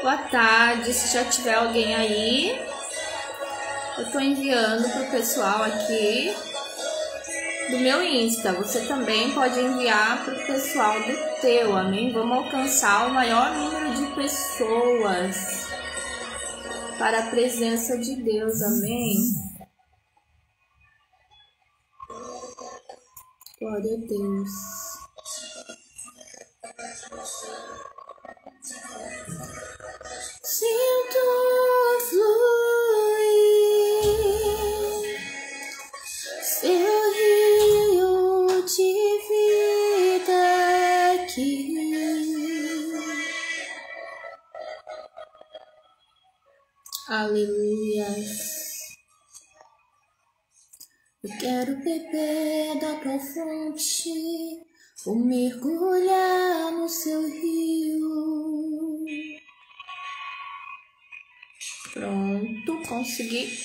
Boa tarde, se já tiver alguém aí, eu tô enviando pro pessoal aqui do meu Insta. Você também pode enviar pro pessoal do teu, amém? Vamos alcançar o maior número de pessoas para a presença de Deus, amém? Glória a Deus. Sinto fluir seu rio de vida aqui. Aleluia. Eu quero beber da tua fonte, vou mergulhar no seu rio. Pronto, consegui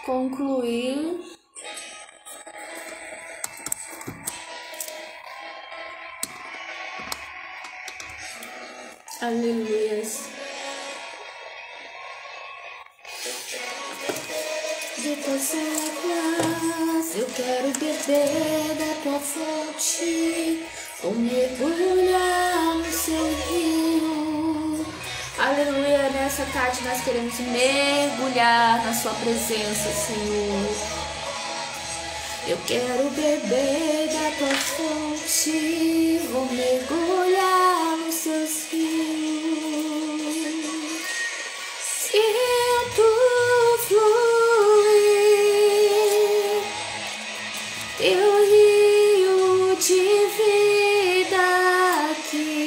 concluir. Aleluia. De tuas águas, eu quero beber da tua fonte, vou mergulhar no seu rio. Aleluia, nessa tarde nós queremos mergulhar na sua presença, Senhor. Eu quero beber da tua fonte, vou mergulhar nos seus rios. Sinto fluir teu rio de vida aqui.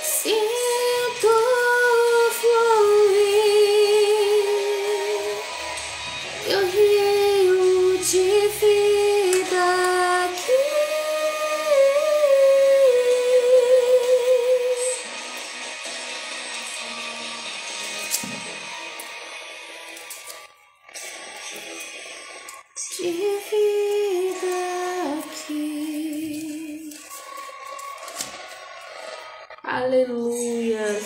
Sinto fluir teu rio de vida aqui. De vida aqui. Aleluias.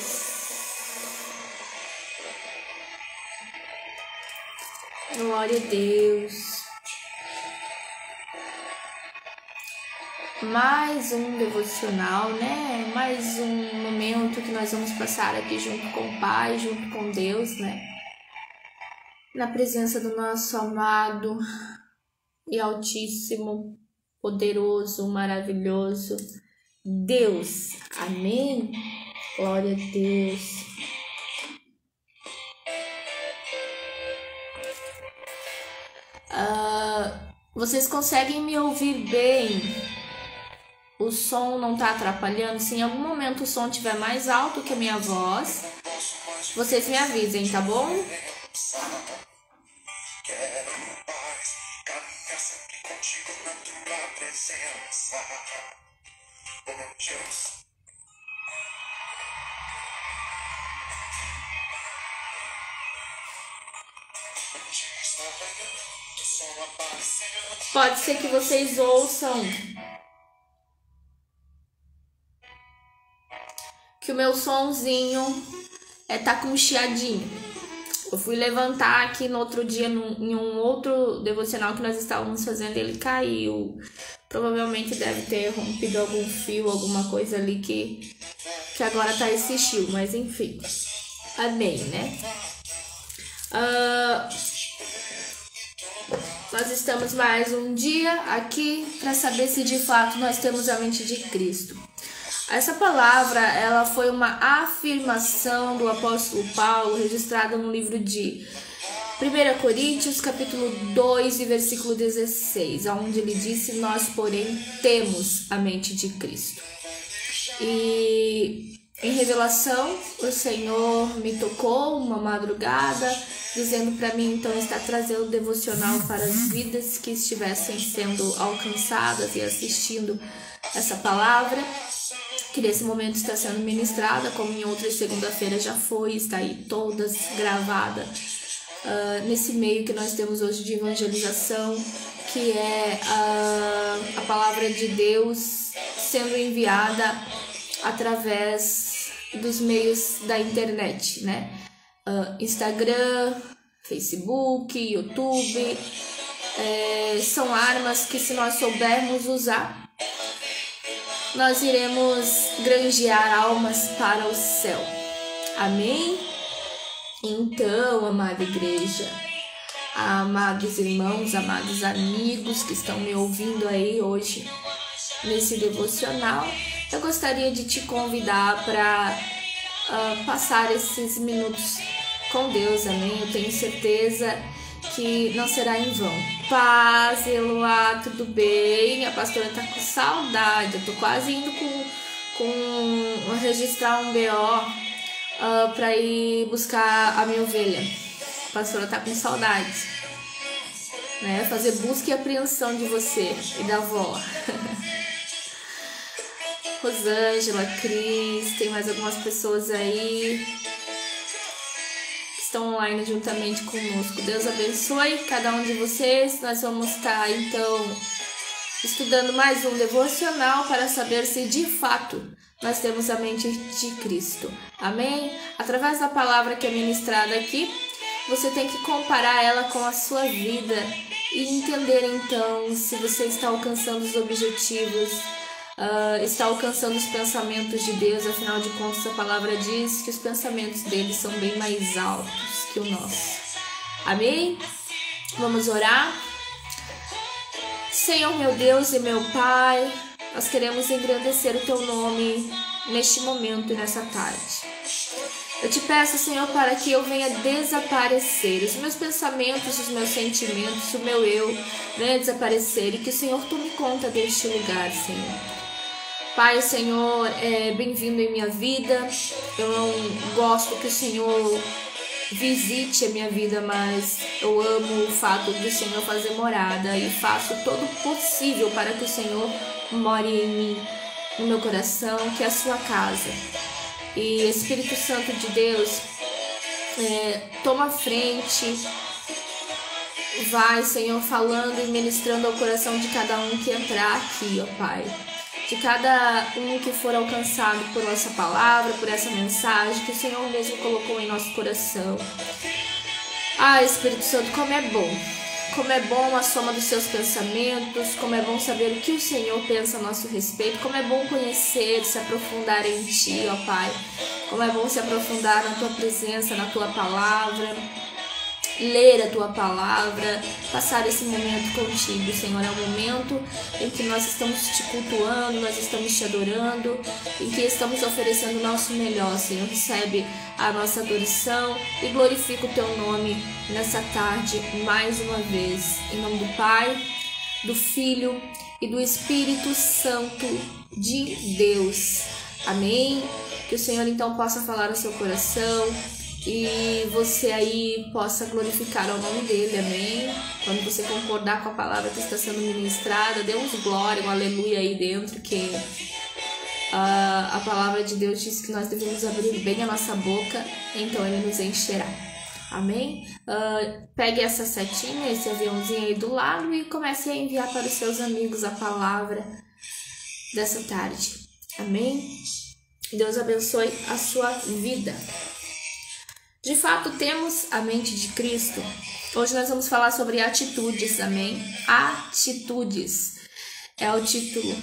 Glória a Deus. Mais um devocional, né? Mais um momento que nós vamos passar aqui junto com o Pai, junto com Deus, né? Na presença do nosso amado e altíssimo, poderoso, maravilhoso Deus. Amém? Glória a Deus. Vocês conseguem me ouvir bem? O som não tá atrapalhando? Se em algum momento o som estiver mais alto que a minha voz, vocês me avisem, tá bom? Pode ser que vocês ouçam que o meu sonzinho tá com um chiadinho. Eu fui levantar aqui no outro dia em um outro devocional que nós estávamos fazendo, ele caiu. Provavelmente deve ter rompido algum fio, alguma coisa ali que agora tá esse chiu, mas enfim. Amém, né? Nós estamos mais um dia aqui para saber se de fato nós temos a mente de Cristo. Essa palavra, ela foi uma afirmação do apóstolo Paulo, registrada no livro de 1 Coríntios, capítulo 2, e versículo 16, onde ele disse: nós, porém, temos a mente de Cristo. E em revelação, o Senhor me tocou uma madrugada, dizendo para mim, então, está trazendo devocional para as vidas que estivessem sendo alcançadas e assistindo essa palavra, que nesse momento está sendo ministrada, como em outras segunda-feira já foi, está aí todas gravadas, nesse meio que nós temos hoje de evangelização, que é a palavra de Deus sendo enviada através dos meios da internet, né? Instagram, Facebook, YouTube, são armas que, se nós soubermos usar, nós iremos granjear almas para o céu. Amém? Então, amada igreja, amados irmãos, amados amigos que estão me ouvindo aí hoje nesse devocional, eu gostaria de te convidar para passar esses minutos com Deus, amém? Eu tenho certeza que não será em vão. Paz, Eloá, tudo bem? A pastora tá com saudade, eu tô quase indo com registrar um BO para ir buscar a minha ovelha. A pastora tá com saudade, né? Fazer busca e apreensão de você e da avó. Rosângela, Cris, tem mais algumas pessoas aí que estão online juntamente conosco. Deus abençoe cada um de vocês. Nós vamos estar, então, estudando mais um devocional para saber se de fato nós temos a mente de Cristo. Amém? Através da palavra que é ministrada aqui, você tem que comparar ela com a sua vida e entender, então, se você está alcançando os objetivos, está alcançando os pensamentos de Deus. Afinal de contas, a palavra diz que os pensamentos dele são bem mais altos que o nosso. Amém? Vamos orar. Senhor, meu Deus e meu Pai, nós queremos engrandecer o teu nome neste momento e nessa tarde. Eu te peço, Senhor, para que eu venha desaparecer, os meus pensamentos, os meus sentimentos, o meu eu venha desaparecer e que o Senhor tome conta deste lugar, Senhor. Pai, Senhor, bem-vindo em minha vida. Eu não gosto que o Senhor visite a minha vida, mas eu amo o fato do Senhor fazer morada e faço todo o possível para que o Senhor more em mim, no meu coração, que é a sua casa. E Espírito Santo de Deus, toma a frente, vai, Senhor, falando e ministrando ao coração de cada um que entrar aqui, ó Pai. De cada um que for alcançado por essa palavra, por essa mensagem que o Senhor mesmo colocou em nosso coração. Ah, Espírito Santo, como é bom a soma dos seus pensamentos, como é bom saber o que o Senhor pensa a nosso respeito, como é bom conhecer, se aprofundar em Ti, ó Pai, como é bom se aprofundar na Tua presença, na Tua palavra, ler a Tua palavra, passar esse momento contigo, Senhor. É um momento em que nós estamos Te cultuando, nós estamos Te adorando, em que estamos oferecendo o nosso melhor, Senhor. Recebe a nossa adoração e glorifica o Teu nome nessa tarde mais uma vez. Em nome do Pai, do Filho e do Espírito Santo de Deus. Amém? Que o Senhor então possa falar ao seu coração e você aí possa glorificar o nome dele, amém? Quando você concordar com a palavra que está sendo ministrada, dê uns glória, um aleluia aí dentro, que a palavra de Deus diz que nós devemos abrir bem a nossa boca, então ele nos encherá, amém? Pegue essa setinha, esse aviãozinho aí do lado e comece a enviar para os seus amigos a palavra dessa tarde, amém? Deus abençoe a sua vida. De fato, temos a mente de Cristo. Hoje nós vamos falar sobre atitudes, amém? Atitudes é o título,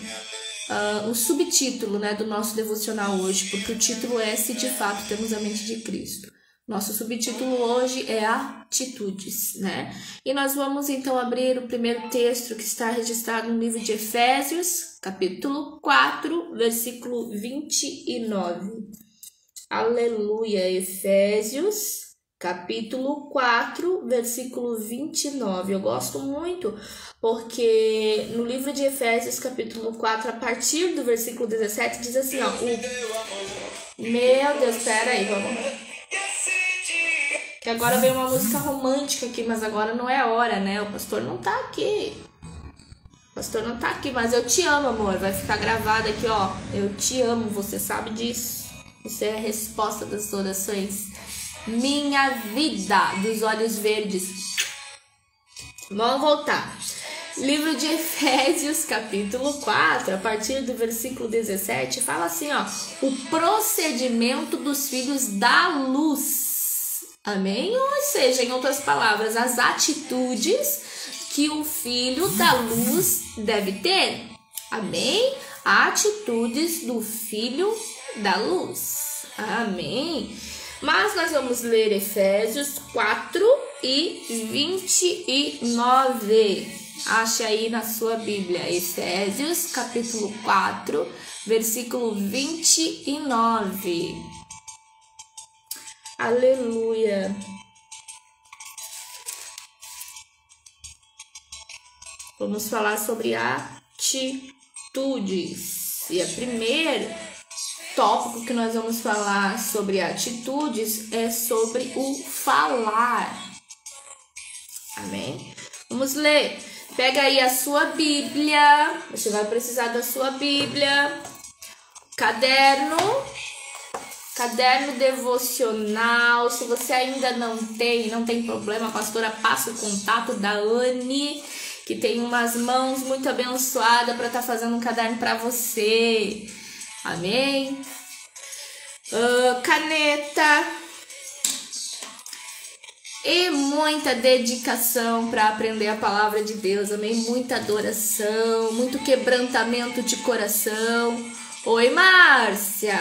o subtítulo, né, do nosso devocional hoje, porque o título é Se de fato temos a mente de Cristo. Nosso subtítulo hoje é atitudes, né? E nós vamos então abrir o primeiro texto que está registrado no livro de Efésios, capítulo 4, versículo 29. Aleluia, Efésios, capítulo 4, versículo 29. Eu gosto muito porque no livro de Efésios, capítulo 4, a partir do versículo 17, diz assim, ó. Meu Deus, pera aí, vamos lá. Que agora veio uma música romântica aqui, mas agora não é a hora, né? O pastor não tá aqui. O pastor não tá aqui, mas eu te amo, amor. Vai ficar gravado aqui, ó. Eu te amo, você sabe disso. Você é a resposta das orações. Minha vida, dos olhos verdes. Vamos voltar. Livro de Efésios, capítulo 4, a partir do versículo 17, fala assim, ó, o procedimento dos filhos da luz. Amém? Ou seja, em outras palavras, as atitudes que o filho da luz deve ter. Amém? Atitudes do filho da luz. Amém? Mas nós vamos ler Efésios 4 e 29. Ache aí na sua Bíblia, Efésios capítulo 4, versículo 29. Aleluia. Vamos falar sobre atitudes. E a primeira tópico que nós vamos falar sobre atitudes é sobre o falar. Amém? Vamos ler. Pega aí a sua Bíblia. Você vai precisar da sua Bíblia. Caderno devocional. Se você ainda não tem problema, a pastora passa o contato da Anne, que tem umas mãos muito abençoadas para estar fazendo um caderno para você. Amém? Caneta e muita dedicação para aprender a palavra de Deus. Amém? Muita adoração, muito quebrantamento de coração. Oi, Márcia!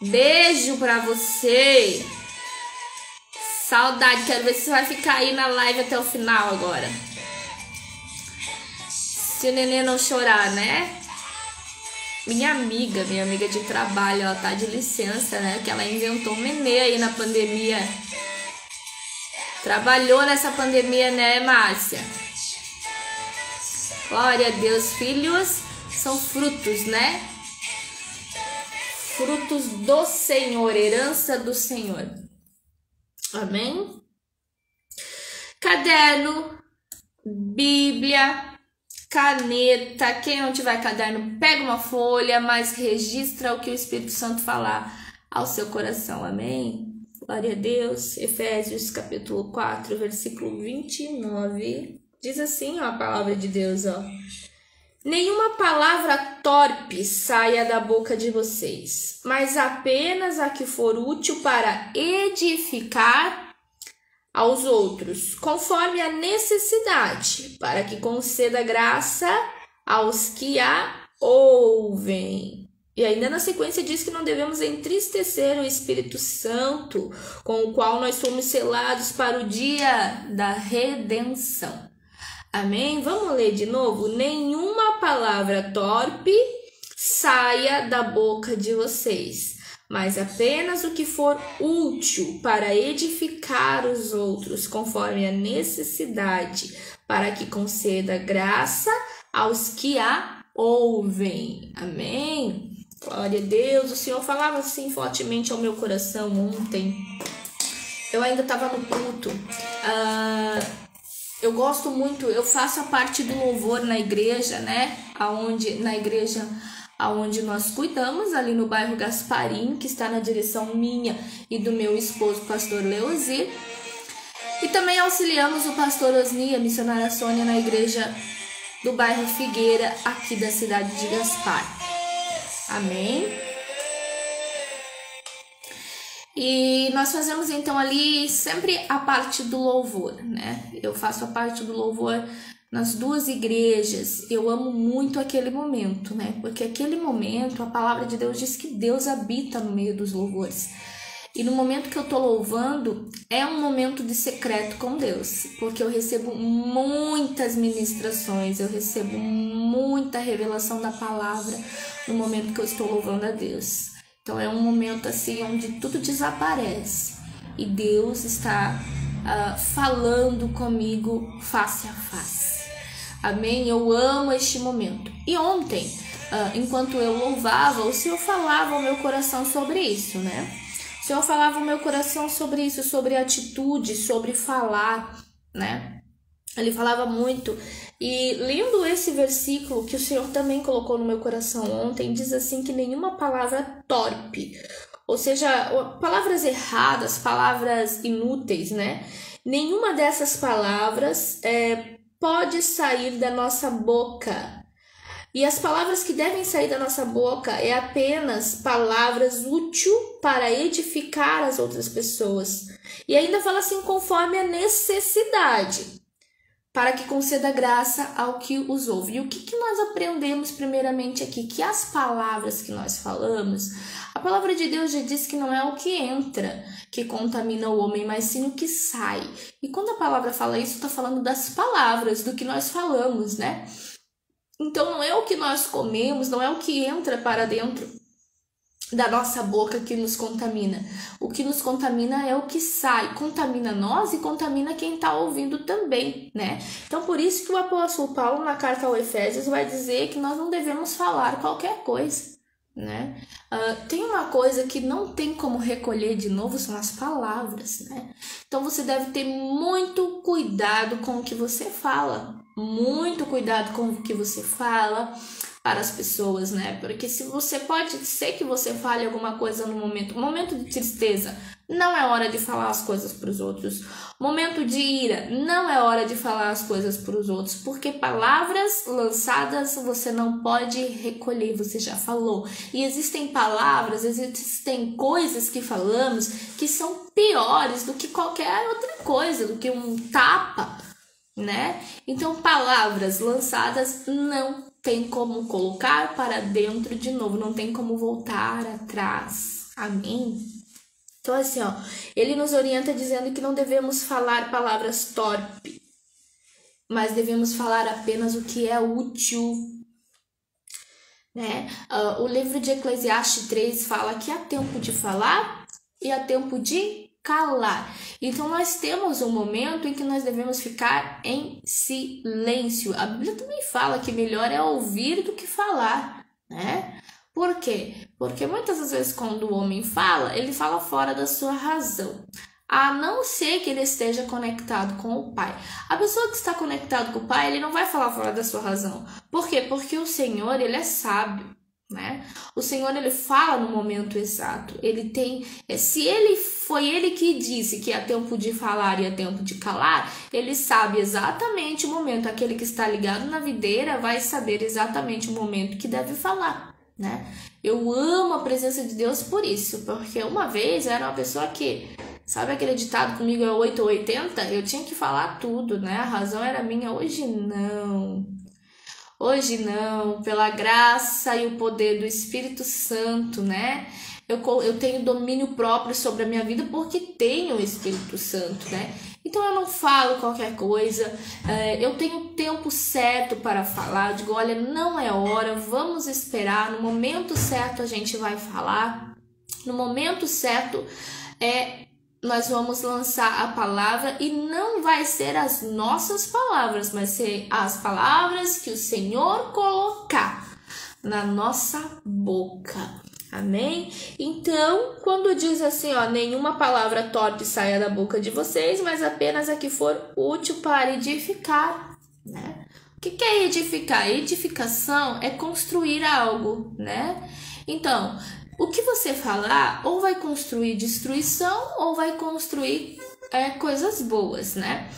Beijo pra você. Saudade, quero ver se você vai ficar aí na live até o final agora. Se o neném não chorar, né? Minha amiga de trabalho, ela tá de licença, né? Que ela inventou um nenê aí na pandemia. Trabalhou nessa pandemia, né, Márcia? Glória a Deus, filhos são frutos, né? Frutos do Senhor, herança do Senhor. Amém? Caderno, Bíblia, caneta. Quem não tiver caderno, pega uma folha, mas registra o que o Espírito Santo falar ao seu coração. Amém? Glória a Deus. Efésios capítulo 4, versículo 29. Diz assim, ó, a palavra de Deus, ó. Nenhuma palavra torpe saia da boca de vocês, mas apenas a que for útil para edificar aos outros, conforme a necessidade, para que conceda graça aos que a ouvem. E ainda na sequência diz que não devemos entristecer o Espírito Santo, com o qual nós fomos selados para o dia da redenção. Amém? Vamos ler de novo? Nenhuma palavra torpe saia da boca de vocês, mas apenas o que for útil para edificar os outros, conforme a necessidade, para que conceda graça aos que a ouvem. Amém? Glória a Deus. O Senhor falava assim fortemente ao meu coração ontem. Eu ainda estava no culto. Eu gosto muito, eu faço a parte do louvor na igreja, né? Na igreja aonde nós cuidamos, ali no bairro Gasparim, que está na direção minha e do meu esposo, pastor Leozir. E também auxiliamos o pastor Osni e a missionária Sônia na igreja do bairro Figueira, aqui da cidade de Gaspar. Amém? E nós fazemos então ali sempre a parte do louvor, né? Eu faço a parte do louvor nas duas igrejas. Eu amo muito aquele momento, né? Porque aquele momento, a palavra de Deus diz que Deus habita no meio dos louvores. E no momento que eu tô louvando, é um momento de secreto com Deus, porque eu recebo muitas ministrações, eu recebo muita revelação da palavra no momento que eu estou louvando a Deus. Então é um momento assim onde tudo desaparece e Deus está falando comigo face a face. Amém? Eu amo este momento. E ontem, enquanto eu louvava, o Senhor falava ao meu coração sobre isso, né? O Senhor falava ao meu coração sobre isso, sobre atitude, sobre falar, né? Ele falava muito. E lendo esse versículo que o Senhor também colocou no meu coração ontem, diz assim que nenhuma palavra torpe, ou seja, palavras erradas, palavras inúteis, né? Nenhuma dessas palavras pode sair da nossa boca. E as palavras que devem sair da nossa boca é apenas palavras úteis para edificar as outras pessoas. E ainda fala assim, conforme a necessidade, para que conceda graça ao que os ouve. E o que nós aprendemos primeiramente aqui? Que as palavras que nós falamos, a palavra de Deus já diz que não é o que entra que contamina o homem, mas sim o que sai. E quando a palavra fala isso, está falando das palavras, do que nós falamos, né? Então não é o que nós comemos, não é o que entra para dentro da nossa boca que nos contamina. O que nos contamina é o que sai, contamina nós e contamina quem está ouvindo também, né? Então por isso que o apóstolo Paulo na carta aos Efésios vai dizer que nós não devemos falar qualquer coisa, né? Tem uma coisa que não tem como recolher de novo, são as palavras, né? Então você deve ter muito cuidado com o que você fala, muito cuidado com o que você fala para as pessoas, né? Porque se você pode ser que você fale alguma coisa no momento de tristeza, não é hora de falar as coisas para os outros. Momento de ira, não é hora de falar as coisas para os outros, porque palavras lançadas você não pode recolher, você já falou. E existem palavras, existem coisas que falamos que são piores do que qualquer outra coisa, do que um tapa, né? Então palavras lançadas não tem como colocar para dentro de novo, não tem como voltar atrás. Amém? Então assim, ele nos orienta dizendo que não devemos falar palavras torpes, mas devemos falar apenas o que é útil, né? O livro de Eclesiastes 3 fala que há tempo de falar e há tempo de calar. Então nós temos um momento em que nós devemos ficar em silêncio. A Bíblia também fala que melhor é ouvir do que falar, né? Por quê? Porque muitas das vezes quando o homem fala, ele fala fora da sua razão, a não ser que ele esteja conectado com o Pai. A pessoa que está conectada com o Pai, ele não vai falar fora da sua razão. Por quê? Porque o Senhor, ele é sábio, né? O Senhor, ele fala no momento exato. Ele tem, se ele foi ele que disse que é tempo de falar e é tempo de calar, ele sabe exatamente o momento. Aquele que está ligado na videira vai saber exatamente o momento que deve falar, né? Eu amo a presença de Deus por isso, porque uma vez eu era uma pessoa que, sabe aquele ditado comigo é 8 ou 80? Eu tinha que falar tudo, né? A razão era minha. Hoje não. Hoje não, pela graça e o poder do Espírito Santo, né? Eu tenho domínio próprio sobre a minha vida porque tenho o Espírito Santo, né? Então eu não falo qualquer coisa, eu tenho tempo certo para falar. Eu digo, olha, não é hora, vamos esperar, no momento certo a gente vai falar, no momento certo nós vamos lançar a palavra e não vai ser as nossas palavras, mas ser as palavras que o Senhor colocar na nossa boca. Amém? Então, quando diz assim, nenhuma palavra torpe saia da boca de vocês, mas apenas a que for útil para edificar, né? O que é edificar? Edificação é construir algo, né? Então, o que você falar ou vai construir destruição ou vai construir coisas boas, né?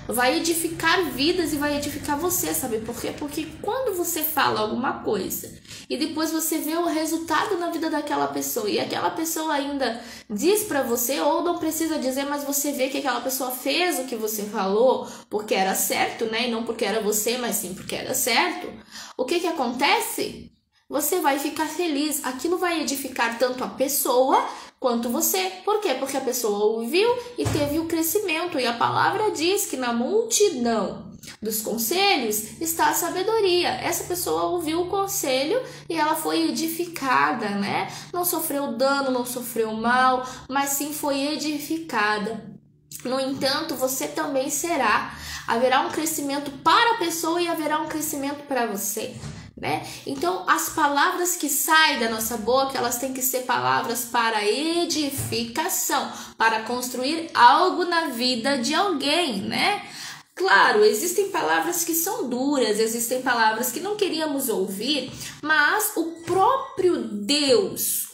Vai edificar vidas e vai edificar você, sabe por quê? Porque quando você fala alguma coisa e depois você vê o resultado na vida daquela pessoa e aquela pessoa ainda diz pra você, ou não precisa dizer, mas você vê que aquela pessoa fez o que você falou porque era certo, né? E não porque era você, mas sim porque era certo. O que acontece? Você vai ficar feliz. Aquilo vai edificar tanto a pessoa quanto você. Por quê? Porque a pessoa ouviu e teve o crescimento. E a palavra diz que na multidão dos conselhos está a sabedoria. Essa pessoa ouviu o conselho e ela foi edificada, né? Não sofreu dano, não sofreu mal, mas sim foi edificada. No entanto, você também será. Haverá um crescimento para a pessoa e haverá um crescimento para você, né? Então, as palavras que saem da nossa boca, elas têm que ser palavras para edificação, para construir algo na vida de alguém, né? Claro, existem palavras que são duras, existem palavras que não queríamos ouvir, mas o próprio Deus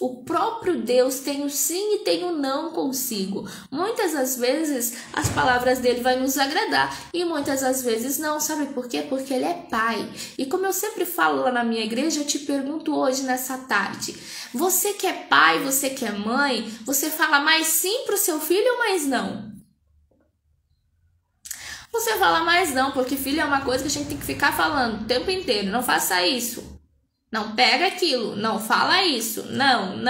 tem o sim e tem o não consigo. Muitas das vezes as palavras dele vai nos agradar e muitas das vezes não, sabe por quê? Porque ele é pai. E como eu sempre falo lá na minha igreja, eu te pergunto hoje nessa tarde, você que é pai, você que é mãe, você fala mais sim pro seu filho ou mais não? Você fala mais não, porque filho é uma coisa que a gente tem que ficar falando o tempo inteiro. Não faça isso. Não pega aquilo. Não fala isso. Não.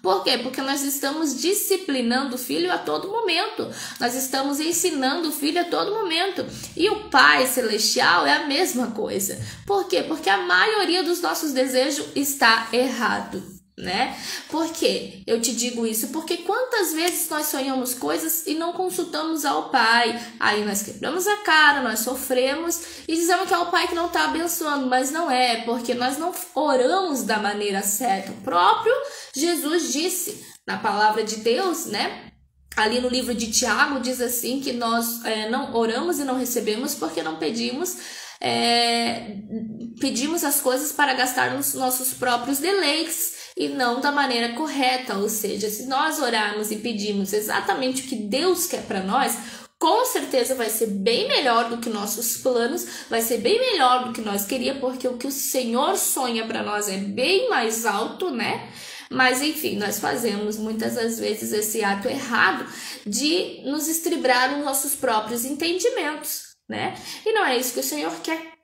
Por quê? Porque nós estamos disciplinando o filho a todo momento. Nós estamos ensinando o filho a todo momento. E o Pai Celestial é a mesma coisa. Por quê? Porque a maioria dos nossos desejos está errado. Né? Por que eu te digo isso? Porque quantas vezes nós sonhamos coisas e não consultamos ao Pai, aí nós quebramos a cara, nós sofremos e dizemos que é o Pai que não está abençoando, mas não é, porque nós não oramos da maneira certa. O próprio Jesus disse na palavra de Deus, né? Ali no livro de Tiago diz assim que nós não oramos e não recebemos porque não pedimos as coisas para gastar nos nossos próprios deleites e não da maneira correta, ou seja, se nós orarmos e pedimos exatamente o que Deus quer para nós, com certeza vai ser bem melhor do que nossos planos, vai ser bem melhor do que nós queríamos, porque o que o Senhor sonha para nós é bem mais alto, né? Mas enfim, nós fazemos muitas das vezes esse ato errado de nos estribar nos nossos próprios entendimentos, né? E não é isso que o Senhor quer.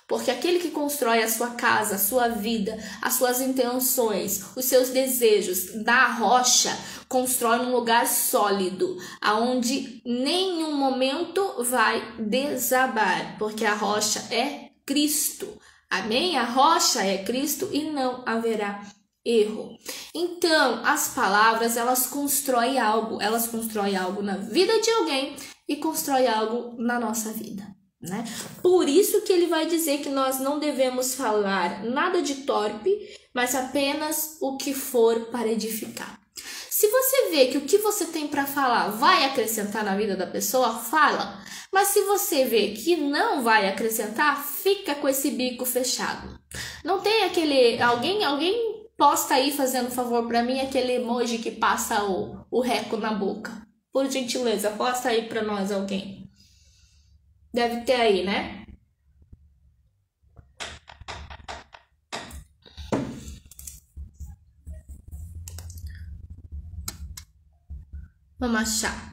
Porque aquele que constrói a sua casa, a sua vida, as suas intenções, os seus desejos da rocha, constrói num lugar sólido, aonde nenhum momento vai desabar, porque a rocha é Cristo. Amém? A rocha é Cristo e não haverá erro. Então, as palavras, elas constroem algo na vida de alguém e constroem algo na nossa vida. Né? Por isso que ele vai dizer que nós não devemos falar nada de torpe, mas apenas o que for para edificar. Se você vê que o que você tem para falar vai acrescentar na vida da pessoa, fala. Mas se você vê que não vai acrescentar, fica com esse bico fechado. Não tem aquele... Alguém posta aí, fazendo favor para mim, aquele emoji que passa o reco na boca. Por gentileza, posta aí para nós alguém. Deve ter aí, né? Vamos achar.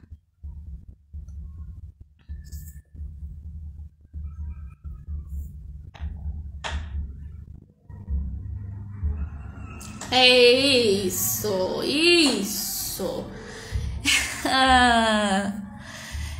É isso.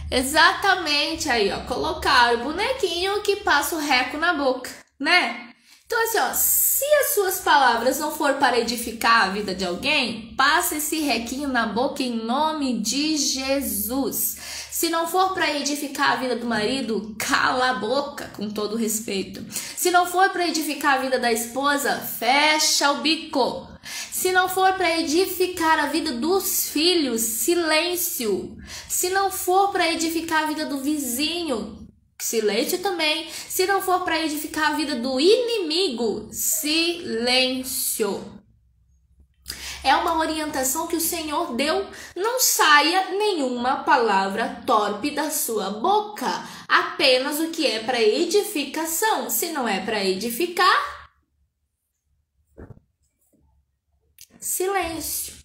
Exatamente aí, ó, colocar o bonequinho que passa o reco na boca, né? Então assim, ó, se as suas palavras não for para edificar a vida de alguém, passa esse requinho na boca em nome de Jesus. Se não for para edificar a vida do marido, cala a boca, com todo respeito. Se não for para edificar a vida da esposa, fecha o bico. Se não for para edificar a vida dos filhos, silêncio. Se não for para edificar a vida do vizinho, silêncio também. Se não for para edificar a vida do inimigo, silêncio. É uma orientação que o Senhor deu. Não saia nenhuma palavra torpe da sua boca. Apenas o que é para edificação. Se não é para edificar, silêncio.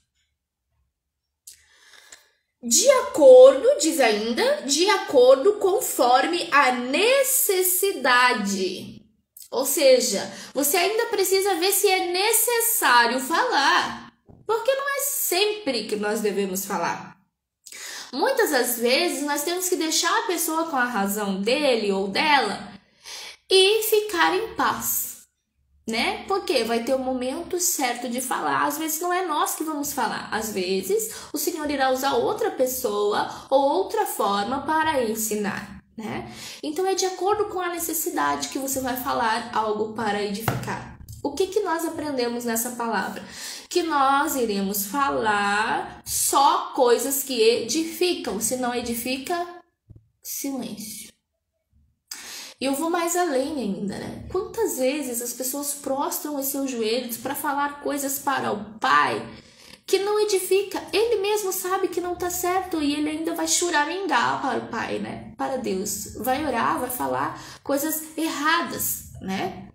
De acordo, diz ainda, de acordo conforme a necessidade. Ou seja, você ainda precisa ver se é necessário falar. Porque não é sempre que nós devemos falar. Muitas das vezes nós temos que deixar a pessoa com a razão dele ou dela e ficar em paz, né? Porque vai ter o momento certo de falar. Às vezes não é nós que vamos falar. Às vezes o Senhor irá usar outra pessoa ou outra forma para ensinar, né? Então é de acordo com a necessidade que você vai falar algo para edificar. O que nós aprendemos nessa palavra? Que nós iremos falar só coisas que edificam. Se não edifica, silêncio. E eu vou mais além ainda, né? Quantas vezes as pessoas prostram os seus joelhos para falar coisas para o Pai que não edifica? Ele mesmo sabe que não tá certo e ele ainda vai choramingar para o Pai, né? Para Deus. Vai orar, vai falar coisas erradas, né?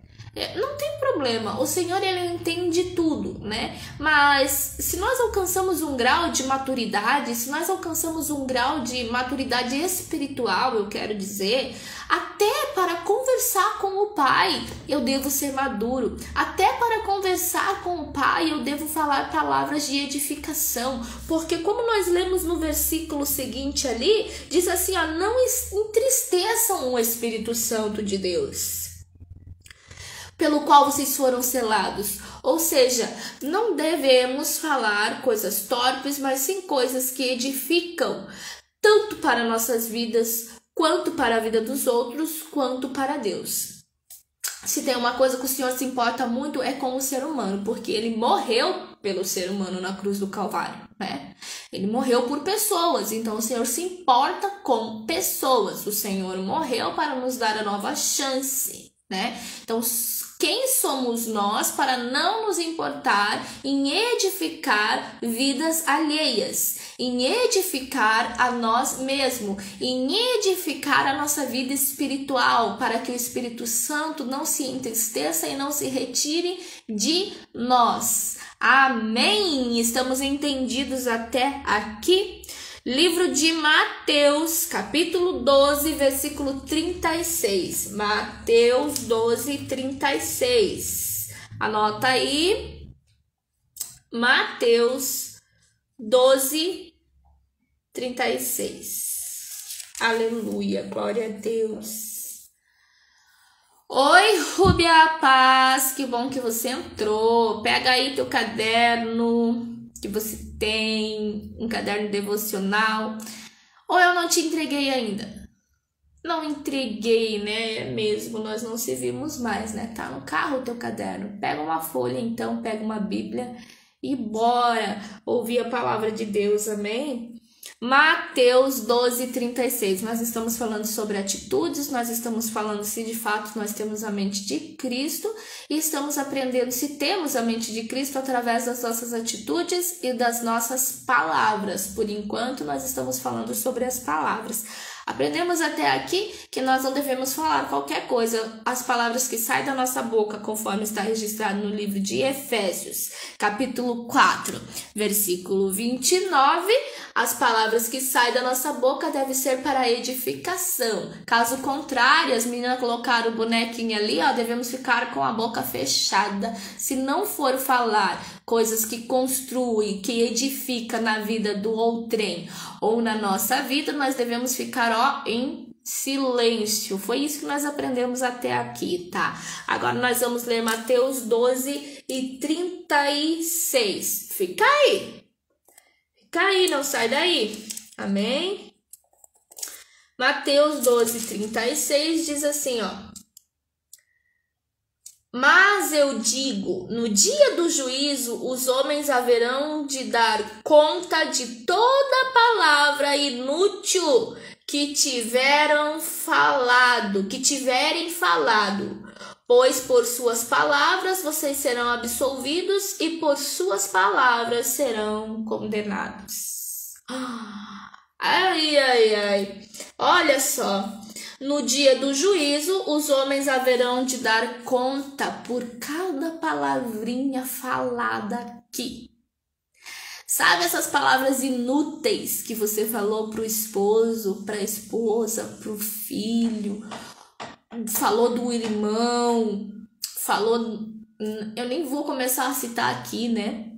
Não tem problema, o Senhor, ele entende tudo, né? Mas se nós alcançamos um grau de maturidade, se nós alcançamos um grau de maturidade espiritual, eu quero dizer, até para conversar com o Pai, eu devo ser maduro. Até para conversar com o Pai, eu devo falar palavras de edificação. Porque como nós lemos no versículo seguinte ali, diz assim, ó, não entristeçam o Espírito Santo de Deus, pelo qual vocês foram selados. Ou seja, não devemos falar coisas torpes, mas sim coisas que edificam, tanto para nossas vidas, quanto para a vida dos outros, quanto para Deus. Se tem uma coisa que o Senhor se importa muito é com o ser humano, porque ele morreu pelo ser humano na cruz do Calvário, né? Ele morreu por pessoas, então o Senhor se importa com pessoas. O Senhor morreu para nos dar a nova chance, né? Então, quem somos nós para não nos importar em edificar vidas alheias, em edificar a nós mesmos, em edificar a nossa vida espiritual, para que o Espírito Santo não se entristeça e não se retire de nós. Amém? Estamos entendidos até aqui? Livro de Mateus, capítulo 12, versículo 36. Mateus 12, 36. Anota aí. Mateus 12, 36. Aleluia, glória a Deus. Oi, Rúbia Paz, que bom que você entrou. Pega aí teu caderno que você tem, um caderno devocional. Ou eu não te entreguei ainda? Não entreguei, né? Mesmo, nós não se vimos mais, né? Tá no carro o teu caderno. Pega uma folha então, pega uma Bíblia e bora ouvir a palavra de Deus, amém? Mateus 12, 36. Nós estamos falando sobre atitudes, nós estamos falando se de fato nós temos a mente de Cristo e estamos aprendendo se temos a mente de Cristo através das nossas atitudes e das nossas palavras. Por enquanto, nós estamos falando sobre as palavras. Aprendemos até aqui que nós não devemos falar qualquer coisa, as palavras que saem da nossa boca, conforme está registrado no livro de Efésios, capítulo 4, versículo 29, as palavras que saem da nossa boca devem ser para edificação. Caso contrário, as meninas colocaram o bonequinho ali, ó, devemos ficar com a boca fechada. Se não for falar coisas que construem, que edificam na vida do outrem ou na nossa vida, nós devemos ficar, ó, em silêncio. Foi isso que nós aprendemos até aqui, tá? Agora nós vamos ler Mateus 12 e 36. Fica aí. Fica aí, não sai daí. Amém? Mateus 12, 36 diz assim, ó. Mas eu digo, no dia do juízo, os homens haverão de dar conta de toda palavra inútil que tiverem falado, pois por suas palavras vocês serão absolvidos e por suas palavras serão condenados. Ai, ai, ai. Olha só. No dia do juízo, os homens haverão de dar conta por cada palavrinha falada aqui. Sabe essas palavras inúteis que você falou pro esposo, pra esposa, pro filho, falou do irmão, falou... Eu nem vou começar a citar aqui, né?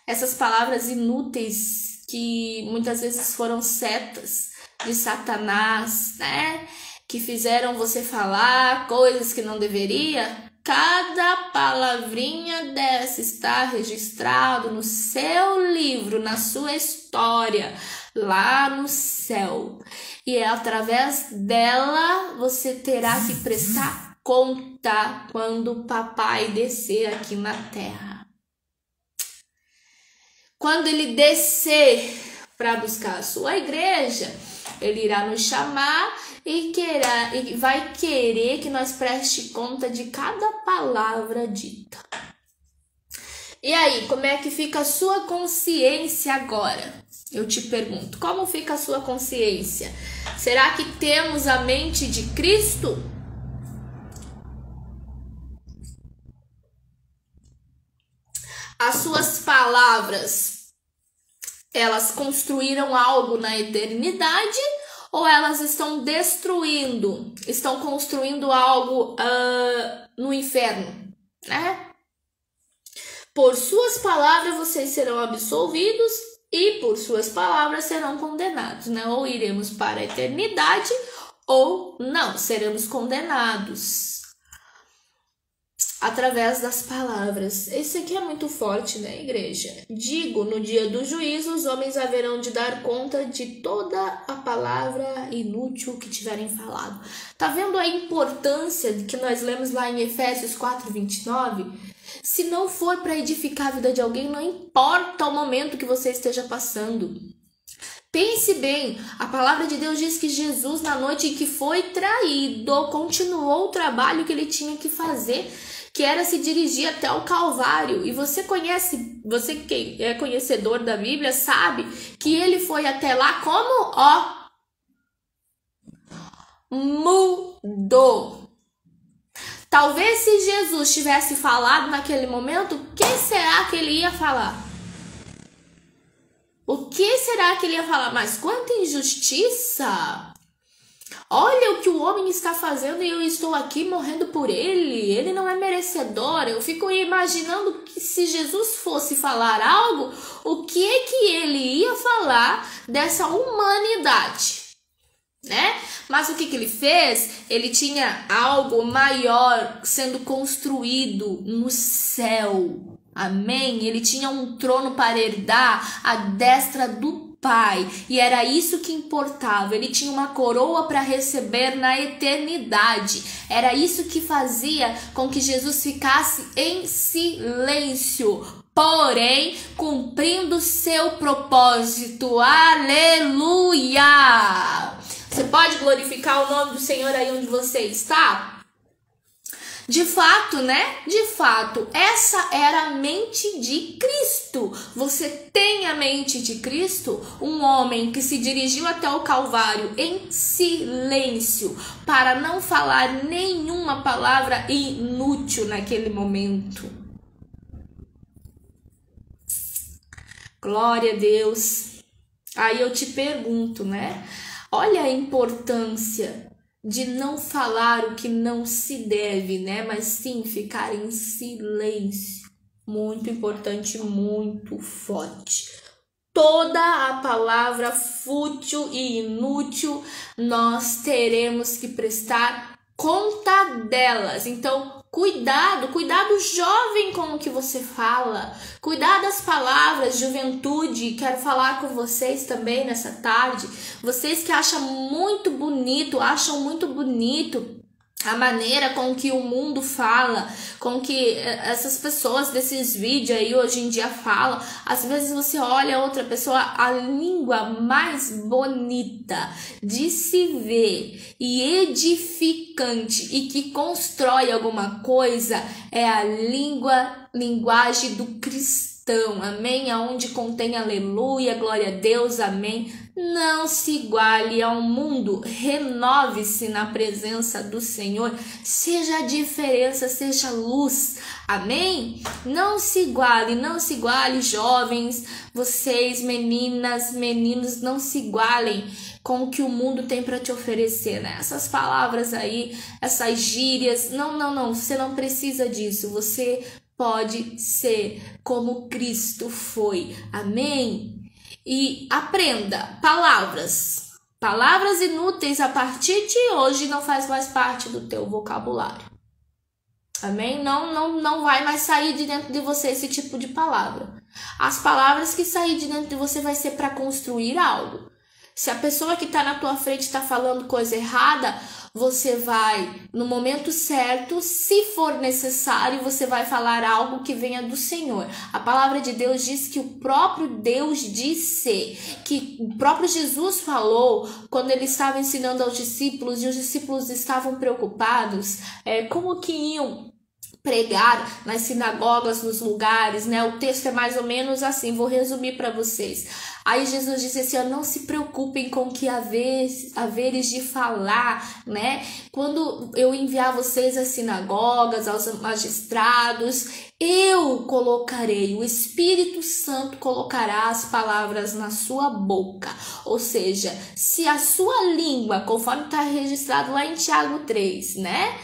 Essas palavras inúteis que muitas vezes foram setas de Satanás, né? Que fizeram você falar coisas que não deveria. Cada palavrinha dessa está registrado no seu livro, na sua história, lá no céu. E é através dela você terá que prestar conta quando o papai descer aqui na terra. Quando ele descer para buscar a sua igreja, Ele irá nos chamar e vai querer que nós preste conta de cada palavra dita. E aí, como é que fica a sua consciência agora? Eu te pergunto, como fica a sua consciência? Será que temos a mente de Cristo? As suas palavras, elas construíram algo na eternidade ou elas estão destruindo, estão construindo algo no inferno, né? Por suas palavras vocês serão absolvidos e por suas palavras serão condenados, né? Ou iremos para a eternidade ou não, seremos condenados através das palavras. Esse aqui é muito forte, né, igreja? Digo, no dia do juízo, os homens haverão de dar conta de toda a palavra inútil que tiverem falado. Tá vendo a importância que nós lemos lá em Efésios 4:29? Se não for para edificar a vida de alguém, não importa o momento que você esteja passando. Pense bem, a palavra de Deus diz que Jesus, na noite em que foi traído, continuou o trabalho que ele tinha que fazer, que era se dirigir até o Calvário. E você que é conhecedor da Bíblia, sabe que ele foi até lá como? Mudou. Talvez se Jesus tivesse falado naquele momento, o que será que ele ia falar? O que será que ele ia falar? Mas quanta injustiça! Olha o que o homem está fazendo e eu estou aqui morrendo por ele. Ele não é merecedor. Eu fico imaginando que se Jesus fosse falar algo, o que ele ia falar dessa humanidade, né? Mas o que ele fez? Ele tinha algo maior sendo construído no céu. Amém? Ele tinha um trono para herdar à destra do Pai, e era isso que importava. Ele tinha uma coroa para receber na eternidade. Era isso que fazia com que Jesus ficasse em silêncio, porém cumprindo seu propósito. Aleluia! Você pode glorificar o nome do Senhor aí onde você está? De fato, né? De fato, essa era a mente de Cristo. Você tem a mente de Cristo? Um homem que se dirigiu até o Calvário em silêncio, para não falar nenhuma palavra inútil naquele momento. Glória a Deus. Aí eu te pergunto, né? Olha a importância de não falar o que não se deve, né? Mas sim ficar em silêncio. Muito importante, muito forte. Toda a palavra fútil e inútil, nós teremos que prestar conta delas. Então, cuidado jovem com o que você fala. Cuidado das palavras, juventude. Quero falar com vocês também nessa tarde. Vocês que acham muito bonito a maneira com que o mundo fala, com que essas pessoas desses vídeos aí hoje em dia falam. Às vezes você olha outra pessoa, a língua mais bonita de se ver e edificante e que constrói alguma coisa é a linguagem do cristão, amém? Aonde contém aleluia, glória a Deus, amém? Não se iguale ao mundo, renove-se na presença do Senhor, seja a diferença, seja luz, amém? Não se iguale, jovens, vocês, meninas, meninos, não se igualem com o que o mundo tem para te oferecer, né? Essas palavras aí, essas gírias, não, você não precisa disso, você pode ser como Cristo foi, amém? E aprenda palavras inúteis a partir de hoje não faz mais parte do teu vocabulário, amém? Não vai mais sair de dentro de você esse tipo de palavra. As palavras que sair de dentro de você vai ser para construir algo. Se a pessoa que está na tua frente está falando coisa errada, você vai, no momento certo, se for necessário, você vai falar algo que venha do Senhor. A palavra de Deus diz que o próprio Deus disse, que o próprio Jesus falou, quando ele estava ensinando aos discípulos, e os discípulos estavam preocupados, como que iam pregar nas sinagogas, nos lugares, né? O texto é mais ou menos assim, vou resumir para vocês. Aí Jesus disse assim, não se preocupem com o que haveres de falar, né? Quando eu enviar vocês às sinagogas, aos magistrados, eu colocarei, o Espírito Santo colocará as palavras na sua boca. Ou seja, se a sua língua, conforme está registrado lá em Tiago 3, né?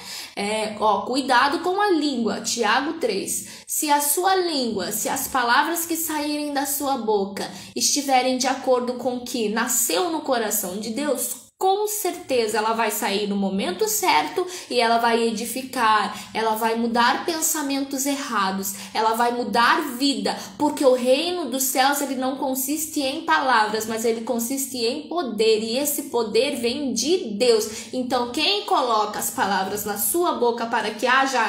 Cuidado com a língua, Tiago 3. Se a sua língua, se as palavras que saírem da sua boca estiverem de acordo com o que nasceu no coração de Deus, com certeza ela vai sair no momento certo e ela vai edificar, ela vai mudar pensamentos errados, ela vai mudar vida, porque o reino dos céus ele não consiste em palavras, mas ele consiste em poder, e esse poder vem de Deus. Então quem coloca as palavras na sua boca para que haja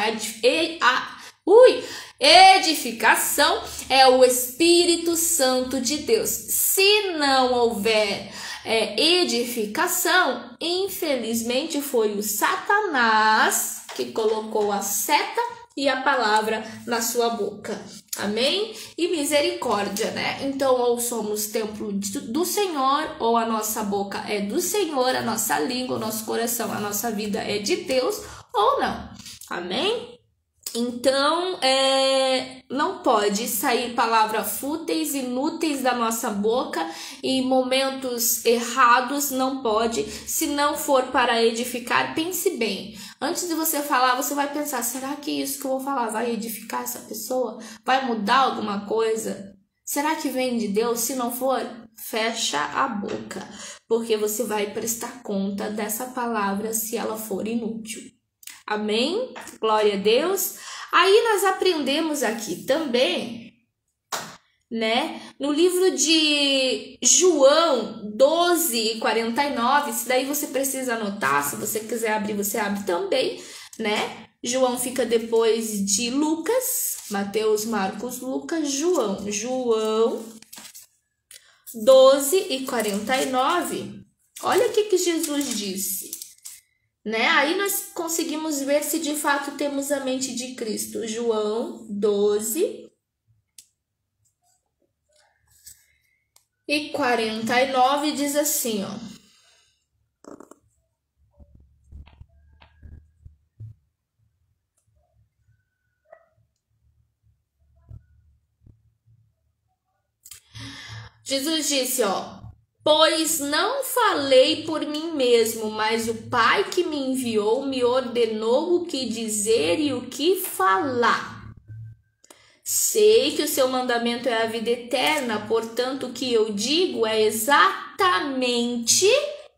edificação é o Espírito Santo de Deus. Se não houver edificação, infelizmente foi o Satanás que colocou a seta e a palavra na sua boca. Amém? E misericórdia, né? Então, ou somos templo do Senhor, ou a nossa boca é do Senhor, a nossa língua, o nosso coração, a nossa vida é de Deus, ou não. Amém? Então, não pode sair palavras fúteis, inúteis da nossa boca, e momentos errados não pode. Se não for para edificar, pense bem. Antes de você falar, você vai pensar, será que isso que eu vou falar vai edificar essa pessoa? Vai mudar alguma coisa? Será que vem de Deus? Se não for, fecha a boca, porque você vai prestar conta dessa palavra se ela for inútil. Amém? Glória a Deus. Aí nós aprendemos aqui também, né? No livro de João 12:49, se daí você precisa anotar, se você quiser abrir, você abre também, né? João fica depois de Lucas, Mateus, Marcos, Lucas, João 12:49. Olha o que Jesus disse. Né? Aí nós conseguimos ver se de fato temos a mente de Cristo. João 12:49 diz assim, ó. Jesus disse, ó: pois não falei por mim mesmo, mas o Pai que me enviou me ordenou o que dizer e o que falar. Sei que o seu mandamento é a vida eterna, portanto, o que eu digo é exatamente,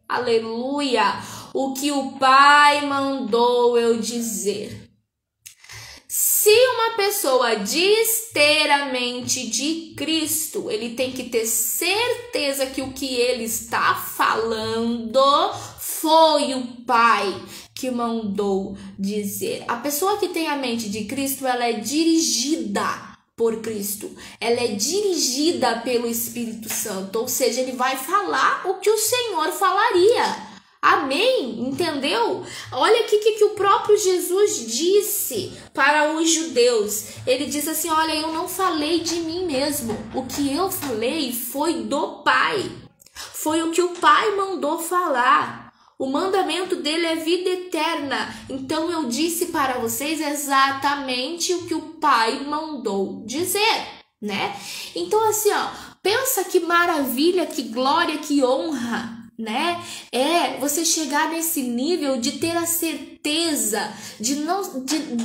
aleluia, o que o Pai mandou eu dizer. Se uma pessoa diz ter a mente de Cristo, ele tem que ter certeza que o que ele está falando foi o Pai que mandou dizer. A pessoa que tem a mente de Cristo, ela é dirigida por Cristo. Ela é dirigida pelo Espírito Santo, ou seja, ele vai falar o que o Senhor falaria. Amém? Entendeu? Olha aqui que o próprio Jesus disse para os judeus. Ele diz assim, olha, eu não falei de mim mesmo. O que eu falei foi do Pai. Foi o que o Pai mandou falar. O mandamento dele é vida eterna. Então eu disse para vocês exatamente o que o Pai mandou dizer, né? Então assim, ó, pensa que maravilha, que glória, que honra, né? Você chegar nesse nível de ter a certeza de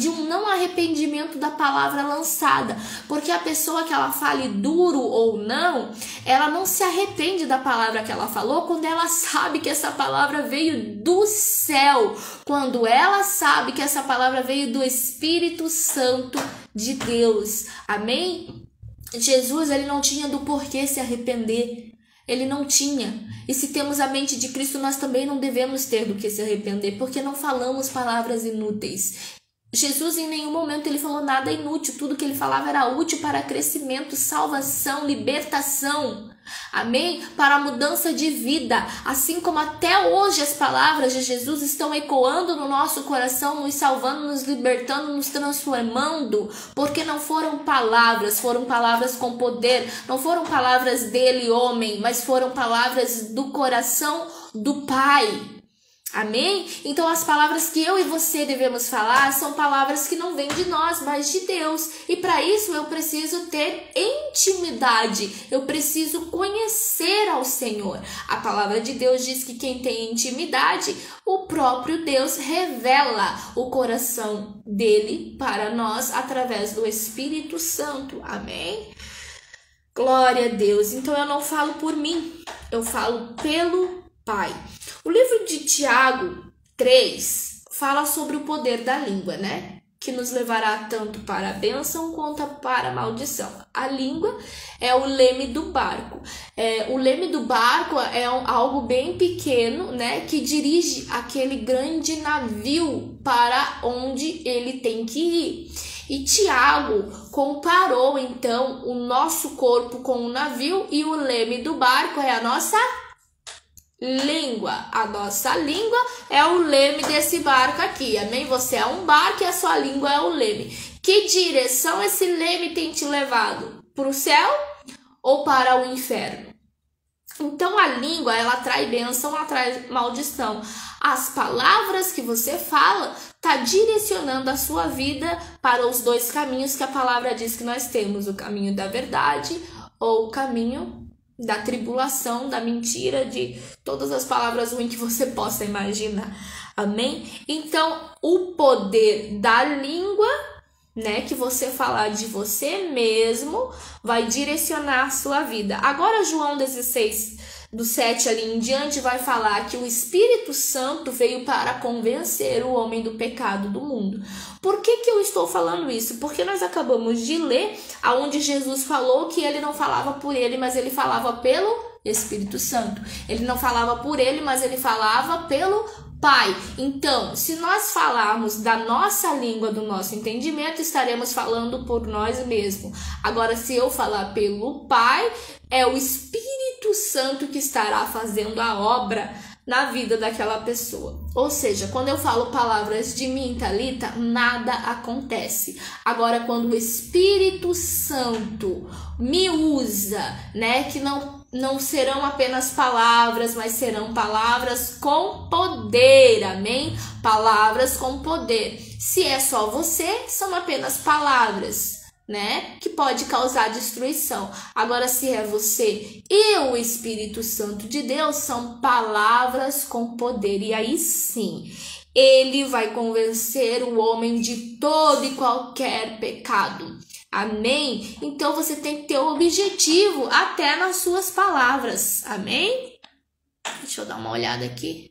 um não arrependimento da palavra lançada, porque a pessoa que ela fale duro ou não, ela não se arrepende da palavra que ela falou quando ela sabe que essa palavra veio do céu, quando ela sabe que essa palavra veio do Espírito Santo de Deus. Amém? Jesus, ele não tinha do porquê se arrepender. Ele não tinha. E se temos a mente de Cristo, nós também não devemos ter do que se arrepender, porque não falamos palavras inúteis. Jesus em nenhum momento ele falou nada inútil, tudo que ele falava era útil para crescimento, salvação, libertação, amém? Para a mudança de vida, assim como até hoje as palavras de Jesus estão ecoando no nosso coração, nos salvando, nos libertando, nos transformando, porque não foram palavras com poder, não foram palavras dele, homem, mas foram palavras do coração do Pai. Amém? Então as palavras que eu e você devemos falar são palavras que não vêm de nós, mas de Deus. E para isso eu preciso ter intimidade, eu preciso conhecer ao Senhor. A palavra de Deus diz que quem tem intimidade, o próprio Deus revela o coração dele para nós através do Espírito Santo. Amém? Glória a Deus. Então eu não falo por mim, eu falo pelo Pai. O livro de Tiago 3 fala sobre o poder da língua, né? Que nos levará tanto para a bênção quanto para a maldição. A língua é o leme do barco. O leme do barco é algo bem pequeno, né? Que dirige aquele grande navio para onde ele tem que ir. E Tiago comparou, então, o nosso corpo com o navio e o leme do barco é a nossa língua. A nossa língua é o leme desse barco aqui, amém? Você é um barco e a sua língua é o leme. Que direção esse leme tem te levado? Para o céu ou para o inferno? Então a língua, ela atrai bênção, atrai maldição. As palavras que você fala tá direcionando a sua vida para os dois caminhos que a palavra diz que nós temos, o caminho da verdade ou o caminho da tribulação, da mentira, de todas as palavras ruins que você possa imaginar. Amém? Então, o poder da língua, né, que você falar de você mesmo, vai direcionar a sua vida. Agora, João 16, do 7 ali em diante, vai falar que o Espírito Santo veio para convencer o homem do pecado do mundo. Por que eu estou falando isso? Porque nós acabamos de ler aonde Jesus falou que ele não falava por ele, mas ele falava pelo Espírito Santo. Ele não falava por ele, mas ele falava pelo Pai. Então, se nós falarmos da nossa língua, do nosso entendimento, estaremos falando por nós mesmos. Agora, se eu falar pelo Pai, é o Espírito Santo que estará fazendo a obra na vida daquela pessoa. Ou seja, quando eu falo palavras de mim, Thalita, nada acontece. Agora, quando o Espírito Santo me usa, né, que não serão apenas palavras, mas serão palavras com poder, amém? Palavras com poder. Se é só você, são apenas palavras, né? Que pode causar destruição. Agora, se é você e o Espírito Santo de Deus, são palavras com poder. E aí sim, ele vai convencer o homem de todo e qualquer pecado. Amém? Então você tem que ter o objetivo até nas suas palavras. Amém? Deixa eu dar uma olhada aqui.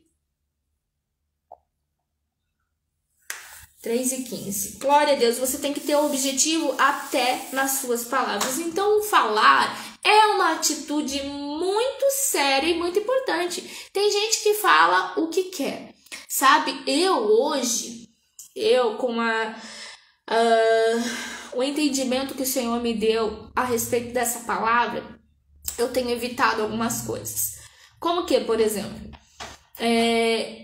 3:15. Glória a Deus, você tem que ter o objetivo até nas suas palavras. Então, o falar é uma atitude muito séria e muito importante. Tem gente que fala o que quer. Sabe, eu com o entendimento que o Senhor me deu a respeito dessa palavra, eu tenho evitado algumas coisas. Como que, por exemplo,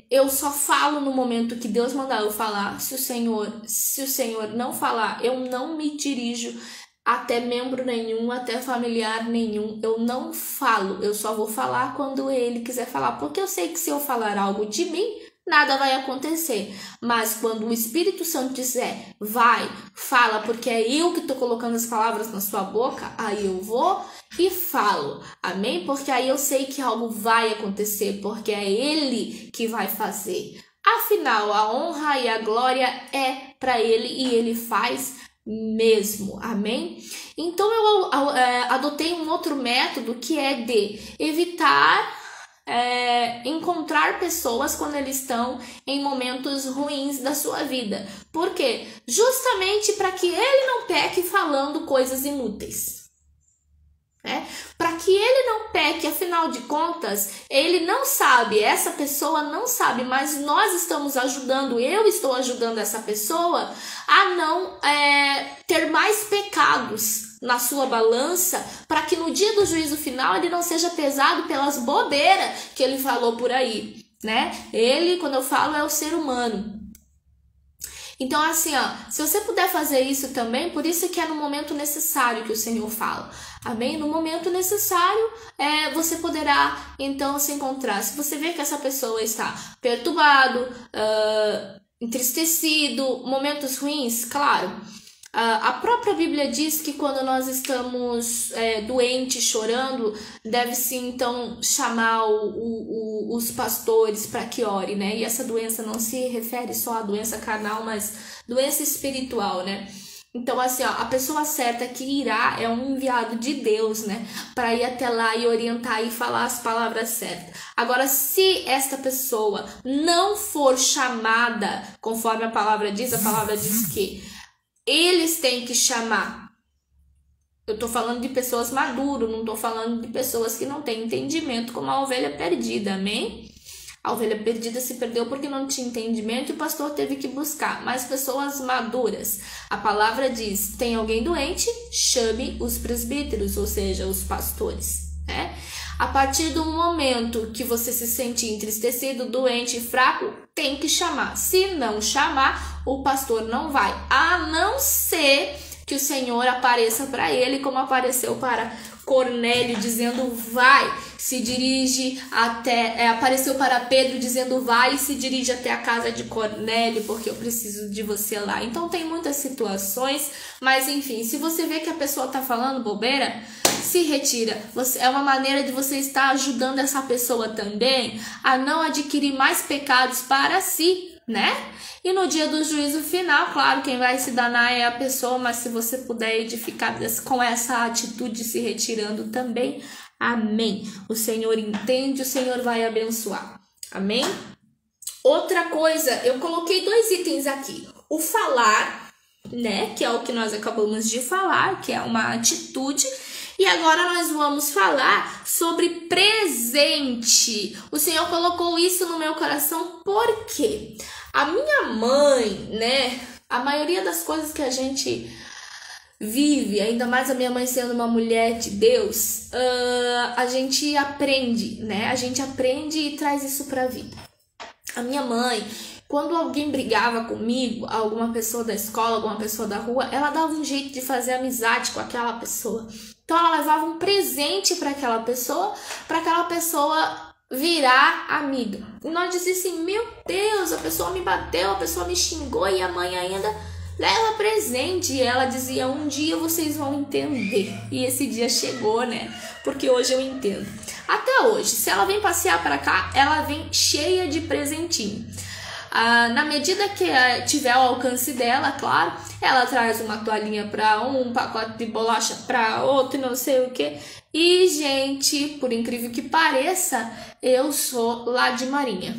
eu só falo no momento que Deus mandar eu falar. Se o Senhor não falar, eu não me dirijo até membro nenhum, até familiar nenhum. Eu não falo, eu só vou falar quando ele quiser falar, porque eu sei que se eu falar algo de mim, nada vai acontecer. Mas quando o Espírito Santo disser, vai, fala, porque é eu que estou colocando as palavras na sua boca, aí eu vou e falo, amém? Porque aí eu sei que algo vai acontecer, porque é ele que vai fazer. Afinal, a honra e a glória é para ele e ele faz mesmo, amém? Então eu adotei um outro método que é de evitar encontrar pessoas quando eles estão em momentos ruins da sua vida. Por quê? Justamente para que ele não peque falando coisas inúteis. Para para que ele não peque, afinal de contas, ele não sabe, essa pessoa não sabe, mas nós estamos ajudando, eu estou ajudando essa pessoa a não ter mais pecados na sua balança, para que no dia do juízo final ele não seja pesado pelas bobeiras que ele falou por aí, né? Ele, quando eu falo, é o ser humano. Então, assim, ó, se você puder fazer isso também, por isso que é no momento necessário que o Senhor fala, amém? No momento necessário, você poderá, então, se encontrar. Se você vê que essa pessoa está perturbado, entristecido, momentos ruins, claro, a própria Bíblia diz que quando nós estamos doentes, chorando, deve-se então chamar os pastores para que ore, né? E essa doença não se refere só à doença carnal, mas doença espiritual, né? Então, assim, ó, a pessoa certa que irá é um enviado de Deus, né? Para ir até lá e orientar e falar as palavras certas. Agora, se esta pessoa não for chamada, conforme a palavra diz que eles têm que chamar. Eu tô falando de pessoas maduras, não tô falando de pessoas que não têm entendimento, como a ovelha perdida, amém? A ovelha perdida se perdeu porque não tinha entendimento e o pastor teve que buscar. Mas pessoas maduras, a palavra diz, tem alguém doente, chame os presbíteros, ou seja, os pastores, né? A partir do momento que você se sentir entristecido, doente, fraco, tem que chamar. Se não chamar, o pastor não vai. A não ser que o Senhor apareça para ele, como apareceu para Cornélio, dizendo vai, se dirige até... apareceu para Pedro, dizendo vai e se dirige até a casa de Cornélio, porque eu preciso de você lá. Então tem muitas situações, mas enfim, se você vê que a pessoa está falando bobeira, se retira. É uma maneira de você estar ajudando essa pessoa também a não adquirir mais pecados para si, né? E no dia do juízo final, claro, quem vai se danar é a pessoa, mas se você puder edificar com essa atitude se retirando também, amém. O Senhor entende, o Senhor vai abençoar, amém? Outra coisa, eu coloquei 2 itens aqui. O falar, né, que é o que nós acabamos de falar, que é uma atitude. E agora nós vamos falar sobre presente. O Senhor colocou isso no meu coração porque a minha mãe, né? A maioria das coisas que a gente vive, ainda mais a minha mãe sendo uma mulher de Deus, a gente aprende, né? A gente aprende e traz isso para a vida. A minha mãe, quando alguém brigava comigo, alguma pessoa da escola, alguma pessoa da rua, ela dava um jeito de fazer amizade com aquela pessoa. Então ela levava um presente para aquela pessoa virar amiga. E nós dizíamos assim, meu Deus, a pessoa me bateu, a pessoa me xingou e a mãe ainda leva presente. E ela dizia, um dia vocês vão entender. E esse dia chegou, né? Porque hoje eu entendo. Até hoje, se ela vem passear para cá, ela vem cheia de presentinho. Na medida que tiver ao alcance dela, claro, ela traz uma toalhinha para um pacote de bolacha para outro, não sei o que. E, gente, por incrível que pareça, eu sou lá de Marinha,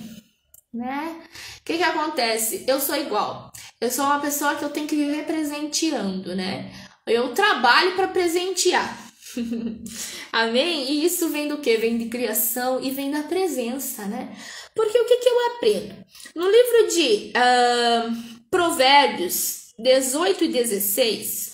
né? O que acontece? Eu sou igual. Eu sou uma pessoa que eu tenho que viver presenteando, né? Eu trabalho para presentear. Amém? E isso vem do quê? Vem de criação e vem da presença, né? Porque o que eu aprendo? No livro de Provérbios 18 e 16,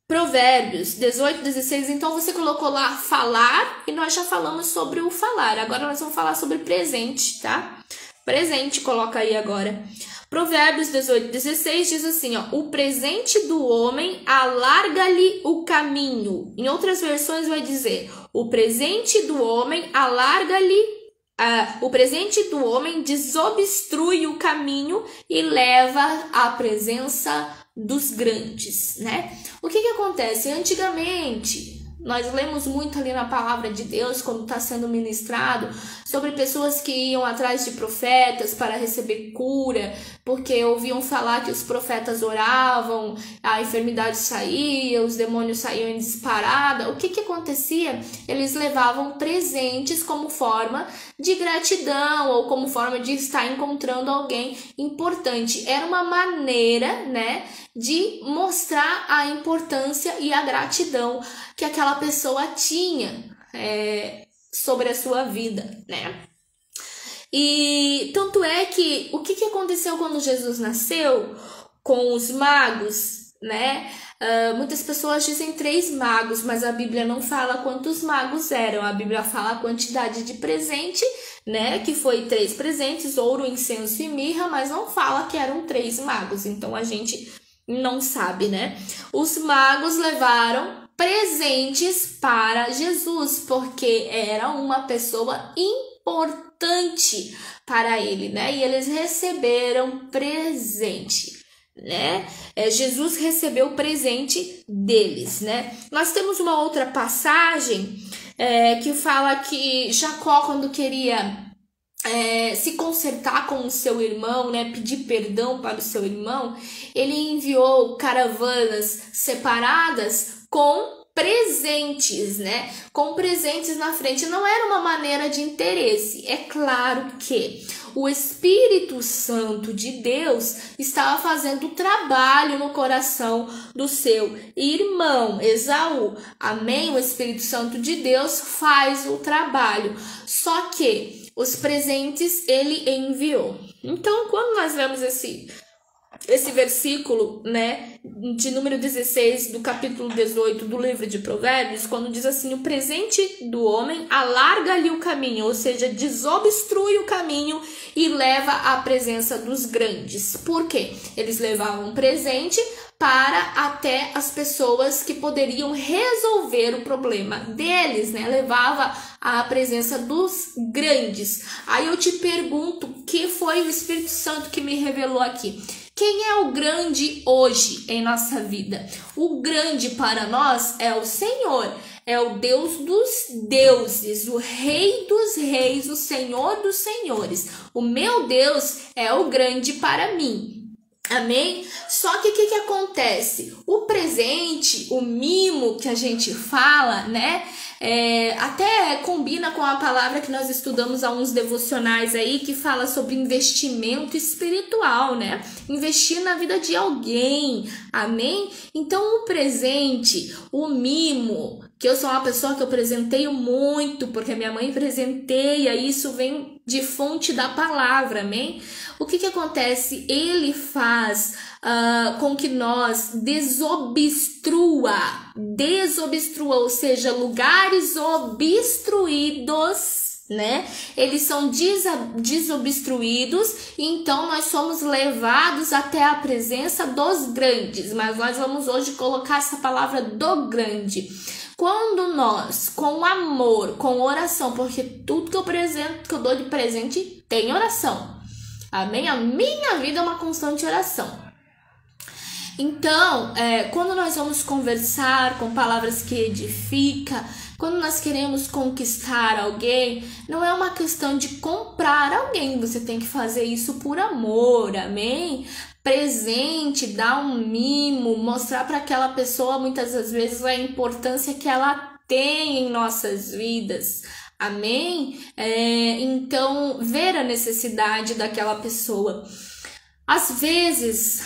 Provérbios 18 e 16, então você colocou lá falar e nós já falamos sobre o falar. Agora nós vamos falar sobre presente, tá? Presente, coloca aí agora. Provérbios 18 e 16 diz assim, ó, o presente do homem alarga-lhe o caminho. Em outras versões vai dizer, o presente do homem o presente do homem desobstrui o caminho e leva à presença dos grandes, né? O que acontece? Antigamente, Nós lemos muito ali na palavra de Deus, quando está sendo ministrado, sobre pessoas que iam atrás de profetas para receber cura, porque ouviam falar que os profetas oravam, a enfermidade saía, os demônios saíam em disparada. O que acontecia? Eles levavam presentes como forma de gratidão ou como forma de estar encontrando alguém importante. Era uma maneira, né, de mostrar a importância e a gratidão que aquela pessoa tinha sobre a sua vida, né? E tanto é que o que aconteceu quando Jesus nasceu com os magos, né? Muitas pessoas dizem 3 magos, mas a Bíblia não fala quantos magos eram. A Bíblia fala a quantidade de presente, né? Que foi 3 presentes, ouro, incenso e mirra, mas não fala que eram 3 magos. Então a gente não sabe, né? Os magos levaram presentes para Jesus, porque era uma pessoa importante para ele, né? E eles receberam presente, né? Jesus recebeu o presente deles, né? Nós temos uma outra passagem que fala que Jacó, quando queria se consertar com o seu irmão, né, pedir perdão para o seu irmão, ele enviou caravanas separadas com presentes, né? Com presentes na frente. Não era uma maneira de interesse. É claro que o Espírito Santo de Deus estava fazendo o trabalho no coração do seu irmão Esaú. Amém? O Espírito Santo de Deus faz o trabalho. Só que os presentes ele enviou. Então, quando nós vemos esse versículo, né, de número 16 do capítulo 18 do livro de Provérbios, quando diz assim: o presente do homem alarga-lhe o caminho, ou seja, desobstrui o caminho e leva à presença dos grandes. Por quê? Eles levavam presente para até as pessoas que poderiam resolver o problema deles, né? Levava à presença dos grandes. Aí eu te pergunto, que foi o Espírito Santo que me revelou aqui? Quem é o grande hoje em nossa vida? O grande para nós é o Senhor, é o Deus dos deuses, o Rei dos reis, o Senhor dos senhores. O meu Deus é o grande para mim. Amém? Só que o que acontece? O presente, o mimo que a gente fala, né? Até combina com a palavra que nós estudamos há uns devocionais aí, que fala sobre investimento espiritual, né? Investir na vida de alguém, amém? Então o presente, o mimo, que eu sou uma pessoa que eu presenteio muito, porque minha mãe presenteia, isso vem de fonte da palavra, amém? O que acontece? Ele faz com que nós desobstrua, ou seja, lugares obstruídos, né? Eles são desobstruídos, e então nós somos levados até a presença dos grandes, mas nós vamos hoje colocar essa palavra do grande. Quando nós, com amor, com oração, porque tudo que eu dou de presente tem oração, amém? A minha vida é uma constante oração. Então, quando nós vamos conversar com palavras que edificam, quando nós queremos conquistar alguém, não é uma questão de comprar alguém, você tem que fazer isso por amor, amém? Presente, dar um mimo, mostrar para aquela pessoa muitas das vezes a importância que ela tem em nossas vidas, amém? Então, ver a necessidade daquela pessoa. Às vezes,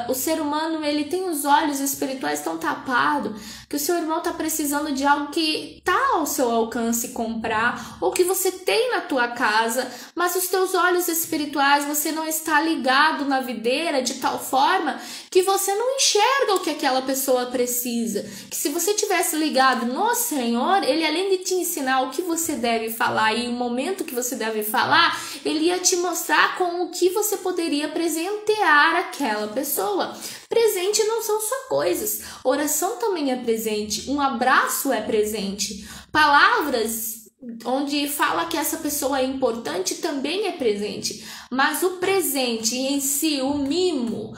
o ser humano, ele tem os olhos espirituais tão tapados que o seu irmão tá precisando de algo que tá ao seu alcance comprar, ou que você tem na tua casa, mas os teus olhos espirituais, você não está ligado na videira de tal forma que você não enxerga o que aquela pessoa precisa. Que se você tivesse ligado no Senhor, ele, além de te ensinar o que você deve falar e o momento que você deve falar, ele ia te mostrar com o que você poderia presentear aquela pessoa. Presente não são só coisas, oração também é presente, um abraço é presente, palavras onde fala que essa pessoa é importante, também é presente. Mas o presente em si, o mimo,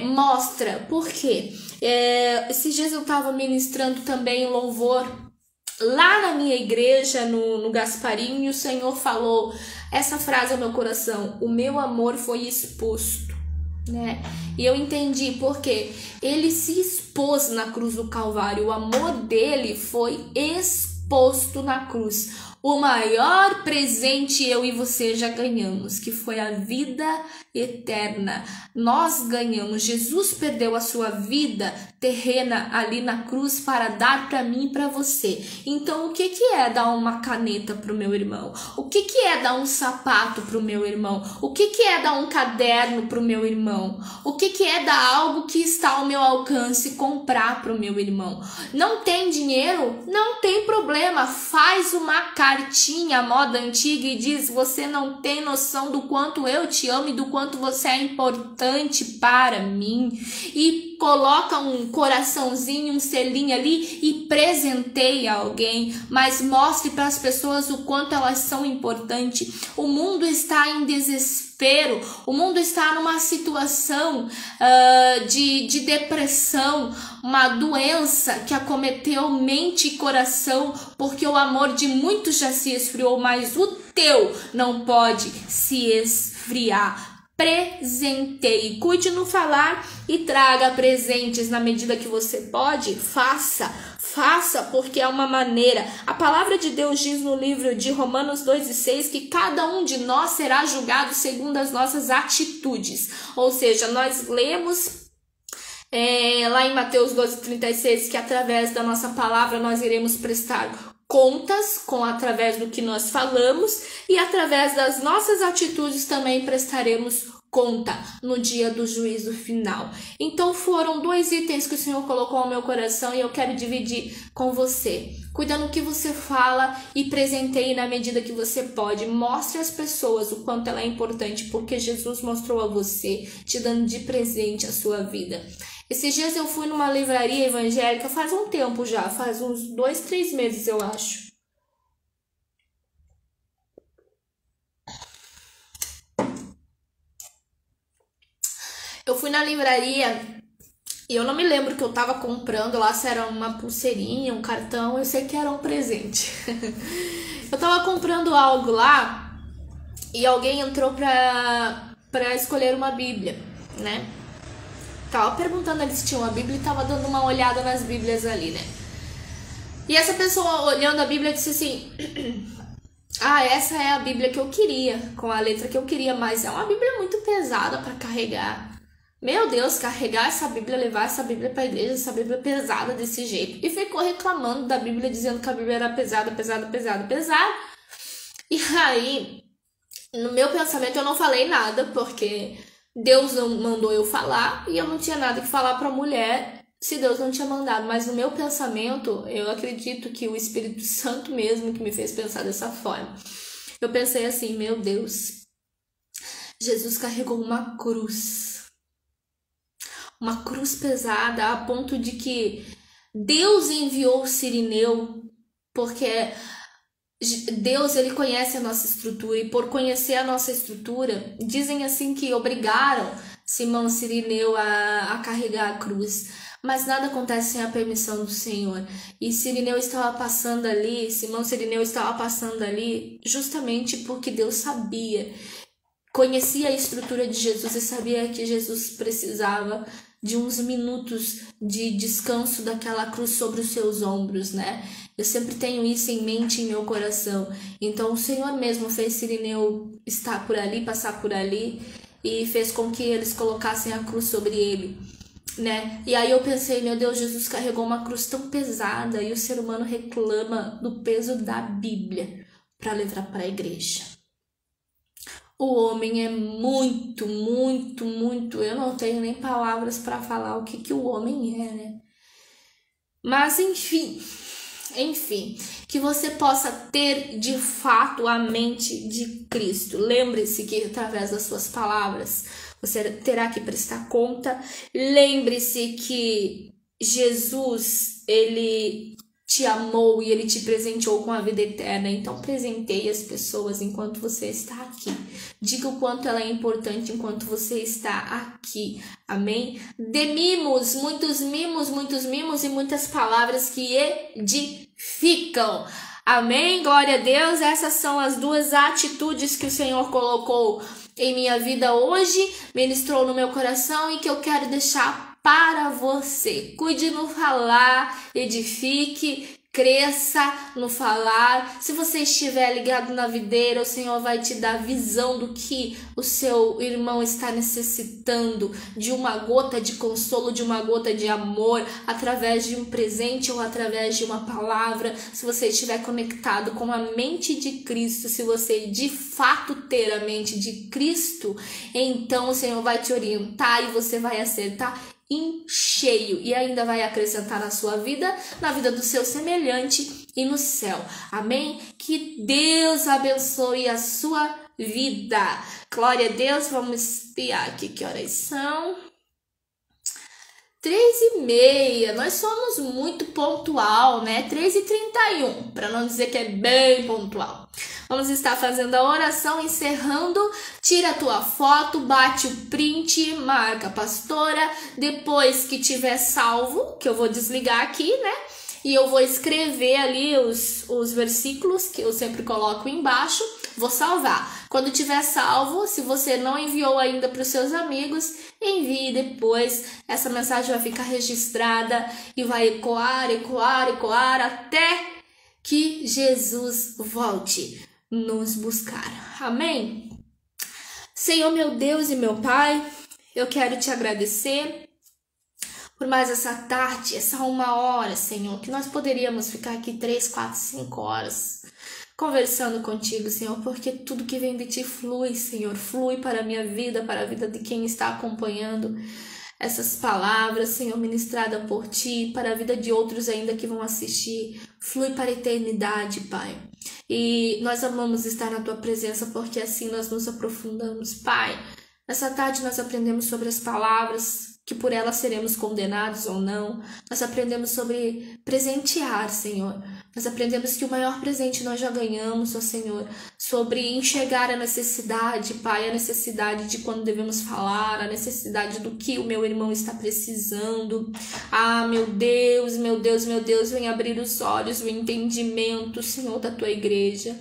mostra. Por quê? Esses dias eu estava ministrando também louvor lá na minha igreja, no Gasparinho, e o Senhor falou essa frase ao meu coração: o meu amor foi exposto, né? E eu entendi porque ele se expôs na cruz do Calvário, o amor dele foi exposto na cruz. O maior presente eu e você já ganhamos, que foi a vida eterna. Nós ganhamos. Jesus perdeu a sua vida terrena ali na cruz para dar para mim e para você. Então, o que é dar uma caneta para o meu irmão? O que é dar um sapato para o meu irmão? O que é dar um caderno para o meu irmão? O que é dar algo que está ao meu alcance comprar para o meu irmão? Não tem dinheiro? Não tem problema. Faz uma cartinha moda antiga e diz: você não tem noção do quanto eu te amo e do quanto você é importante para mim. E coloca um coraçãozinho, um selinho ali e presenteia alguém, mas mostre para as pessoas o quanto elas são importantes. O mundo está em desespero, o mundo está numa situação de depressão, uma doença que acometeu mente e coração, porque o amor de muitos já se esfriou, mas o teu não pode se esfriar. Presenteie, cuide no falar e traga presentes na medida que você pode. Faça, porque é uma maneira. A palavra de Deus diz no livro de Romanos 2:6 que cada um de nós será julgado segundo as nossas atitudes. Ou seja, nós lemos lá em Mateus 12:36 que através da nossa palavra nós iremos prestar contas através do que nós falamos, e através das nossas atitudes também prestaremos conta no dia do juízo final. Então foram 2 itens que o Senhor colocou ao meu coração e eu quero dividir com você. Cuida no que você fala e presenteie na medida que você pode. Mostre às pessoas o quanto ela é importante, porque Jesus mostrou a você, te dando de presente a sua vida. Esses dias eu fui numa livraria evangélica, faz um tempo já, faz uns 2, 3 meses eu acho. Eu fui na livraria e eu não me lembro o que eu tava comprando lá, se era uma pulseirinha, um cartão, eu sei que era um presente. Eu tava comprando algo lá e alguém entrou pra escolher uma Bíblia, né? Tava perguntando ali se tinha uma Bíblia e tava dando uma olhada nas Bíblias ali, né? E essa pessoa olhando a Bíblia disse assim: essa é a Bíblia que eu queria, com a letra que eu queria, mas é uma Bíblia muito pesada para carregar. Meu Deus, carregar essa Bíblia, levar essa Bíblia pra igreja, essa Bíblia pesada desse jeito. E ficou reclamando da Bíblia, dizendo que a Bíblia era pesada. E aí, no meu pensamento, eu não falei nada, porque Deus não mandou eu falar e eu não tinha nada que falar pra mulher se Deus não tinha mandado. Mas no meu pensamento, eu acredito que o Espírito Santo mesmo que me fez pensar dessa forma. Eu pensei assim: meu Deus, Jesus carregou uma cruz pesada, a ponto de que Deus enviou o Cirineu, porque Deus, ele conhece a nossa estrutura, e por conhecer a nossa estrutura, dizem assim que obrigaram Simão Cirineu a carregar a cruz. Mas nada acontece sem a permissão do Senhor. E Cirineu estava passando ali, Simão Cirineu estava passando ali justamente porque Deus sabia, conhecia a estrutura de Jesus e sabia que Jesus precisava de uns minutos de descanso daquela cruz sobre os seus ombros, né? Eu sempre tenho isso em mente, em meu coração. Então o Senhor mesmo fez Cirineu estar por ali, passar por ali, e fez com que eles colocassem a cruz sobre ele, né? E aí eu pensei: meu Deus, Jesus carregou uma cruz tão pesada e o ser humano reclama do peso da Bíblia para levar para a igreja. O homem é muito, eu não tenho nem palavras para falar o que o homem é, né? Mas enfim, que você possa ter de fato a mente de Cristo. Lembre-se que através das suas palavras você terá que prestar conta. Lembre-se que Jesus, ele te amou e Ele te presenteou com a vida eterna. Então presenteie as pessoas enquanto você está aqui. Diga o quanto ela é importante enquanto você está aqui. Amém? Dê mimos, muitos mimos e muitas palavras que edificam. Amém? Glória a Deus. Essas são as duas atitudes que o Senhor colocou em minha vida hoje, ministrou no meu coração e que eu quero deixar para você. Cuide no falar, edifique, cresça no falar. Se você estiver ligado na videira, o Senhor vai te dar visão do que o seu irmão está necessitando, de uma gota de consolo, de uma gota de amor, através de um presente ou através de uma palavra. Se você estiver conectado com a mente de Cristo, se você de fato ter a mente de Cristo, então o Senhor vai te orientar e você vai acertar em cheio e ainda vai acrescentar na sua vida, na vida do seu semelhante e no céu. Amém? Que Deus abençoe a sua vida. Glória a Deus. Vamos espiar aqui que horas são. 3h30. Nós somos muito pontual, né? 3h31, para não dizer que é bem pontual. Vamos estar fazendo a oração, encerrando. Tira a tua foto, bate o print, marca a pastora. Depois que tiver salvo, que eu vou desligar aqui, né? E eu vou escrever ali os versículos que eu sempre coloco embaixo. Vou salvar. Quando tiver salvo, se você não enviou ainda para os seus amigos, envie depois. Essa mensagem vai ficar registrada e vai ecoar até que Jesus volte nos buscar. Amém? Senhor, meu Deus e meu Pai, eu quero te agradecer por mais essa tarde, essa 1 hora, Senhor, que nós poderíamos ficar aqui 3, 4, 5 horas conversando contigo, Senhor, porque tudo que vem de ti flui, Senhor, flui para a minha vida, para a vida de quem está acompanhando essas palavras, Senhor, ministrada por ti, para a vida de outros ainda que vão assistir, flui para a eternidade, Pai. E nós amamos estar na tua presença porque assim nós nos aprofundamos, Pai. Nessa tarde nós aprendemos sobre as palavras, que por elas seremos condenados ou não. Nós aprendemos sobre presentear, Senhor. Nós aprendemos que o maior presente nós já ganhamos, ó Senhor. Sobre enxergar a necessidade, Pai, a necessidade de quando devemos falar, a necessidade do que o meu irmão está precisando. Ah, meu Deus, vem abrir os olhos, o entendimento, Senhor, da tua igreja.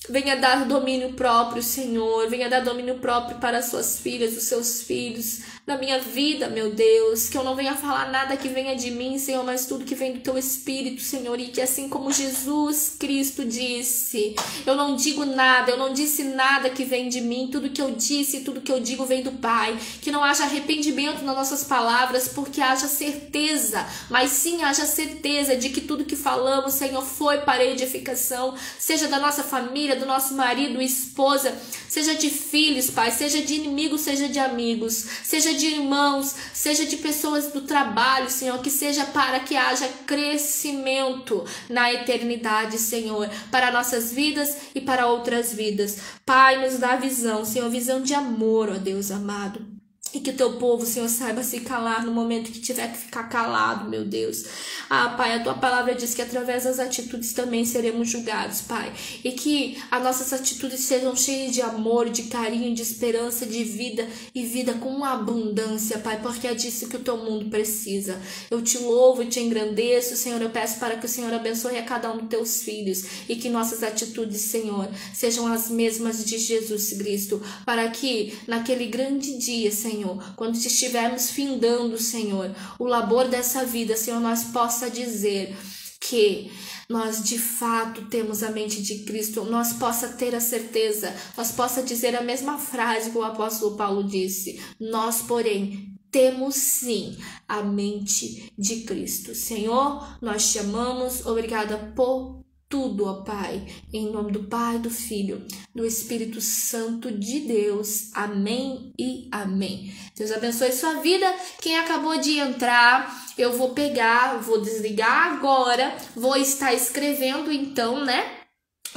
Venha dar domínio próprio, Senhor. Venha dar domínio próprio para as suas filhas, os seus filhos, na minha vida, meu Deus. Que eu não venha falar nada que venha de mim, Senhor, mas tudo que vem do teu Espírito, Senhor. E que assim como Jesus Cristo disse, eu não digo nada, eu não disse nada que vem de mim. Tudo que eu disse, tudo que eu digo vem do Pai. Que não haja arrependimento nas nossas palavras, porque haja certeza, mas sim haja certeza de que tudo que falamos, Senhor, foi para edificação, seja da nossa família, do nosso marido, esposa, seja de filhos, Pai, seja de inimigos, seja de amigos, seja de irmãos, seja de pessoas do trabalho, Senhor, que seja para que haja crescimento na eternidade, Senhor, para nossas vidas e para outras vidas. Pai, nos dá visão, Senhor, visão de amor, ó Deus amado. E que o teu povo, Senhor, saiba se calar no momento que tiver que ficar calado, meu Deus. Ah, Pai, a tua palavra diz que através das atitudes também seremos julgados, Pai. E que as nossas atitudes sejam cheias de amor, de carinho, de esperança, de vida e vida com abundância, Pai, porque é disso que o teu mundo precisa. Eu te louvo e te engrandeço, Senhor. Eu peço para que o Senhor abençoe a cada um dos teus filhos e que nossas atitudes, Senhor, sejam as mesmas de Jesus Cristo, para que naquele grande dia, Senhor, quando estivermos findando, Senhor, o labor dessa vida, Senhor, nós possa dizer que nós de fato temos a mente de Cristo, nós possa ter a certeza, nós possa dizer a mesma frase que o apóstolo Paulo disse: nós, porém, temos sim a mente de Cristo. Senhor, nós te amamos, obrigada por tudo, ó Pai, em nome do Pai, do Filho, do Espírito Santo de Deus. Amém e amém. Deus abençoe sua vida. Quem acabou de entrar, eu vou pegar, vou desligar agora, vou estar escrevendo então, né,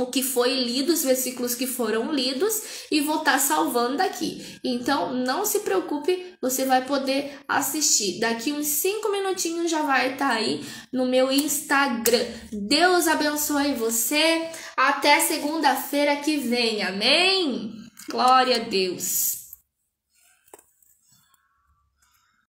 o que foi lido, os versículos que foram lidos, e vou estar salvando daqui. Então, não se preocupe, você vai poder assistir. Daqui uns 5 minutinhos já vai estar aí no meu Instagram. Deus abençoe você. Até segunda-feira que vem. Amém? Glória a Deus.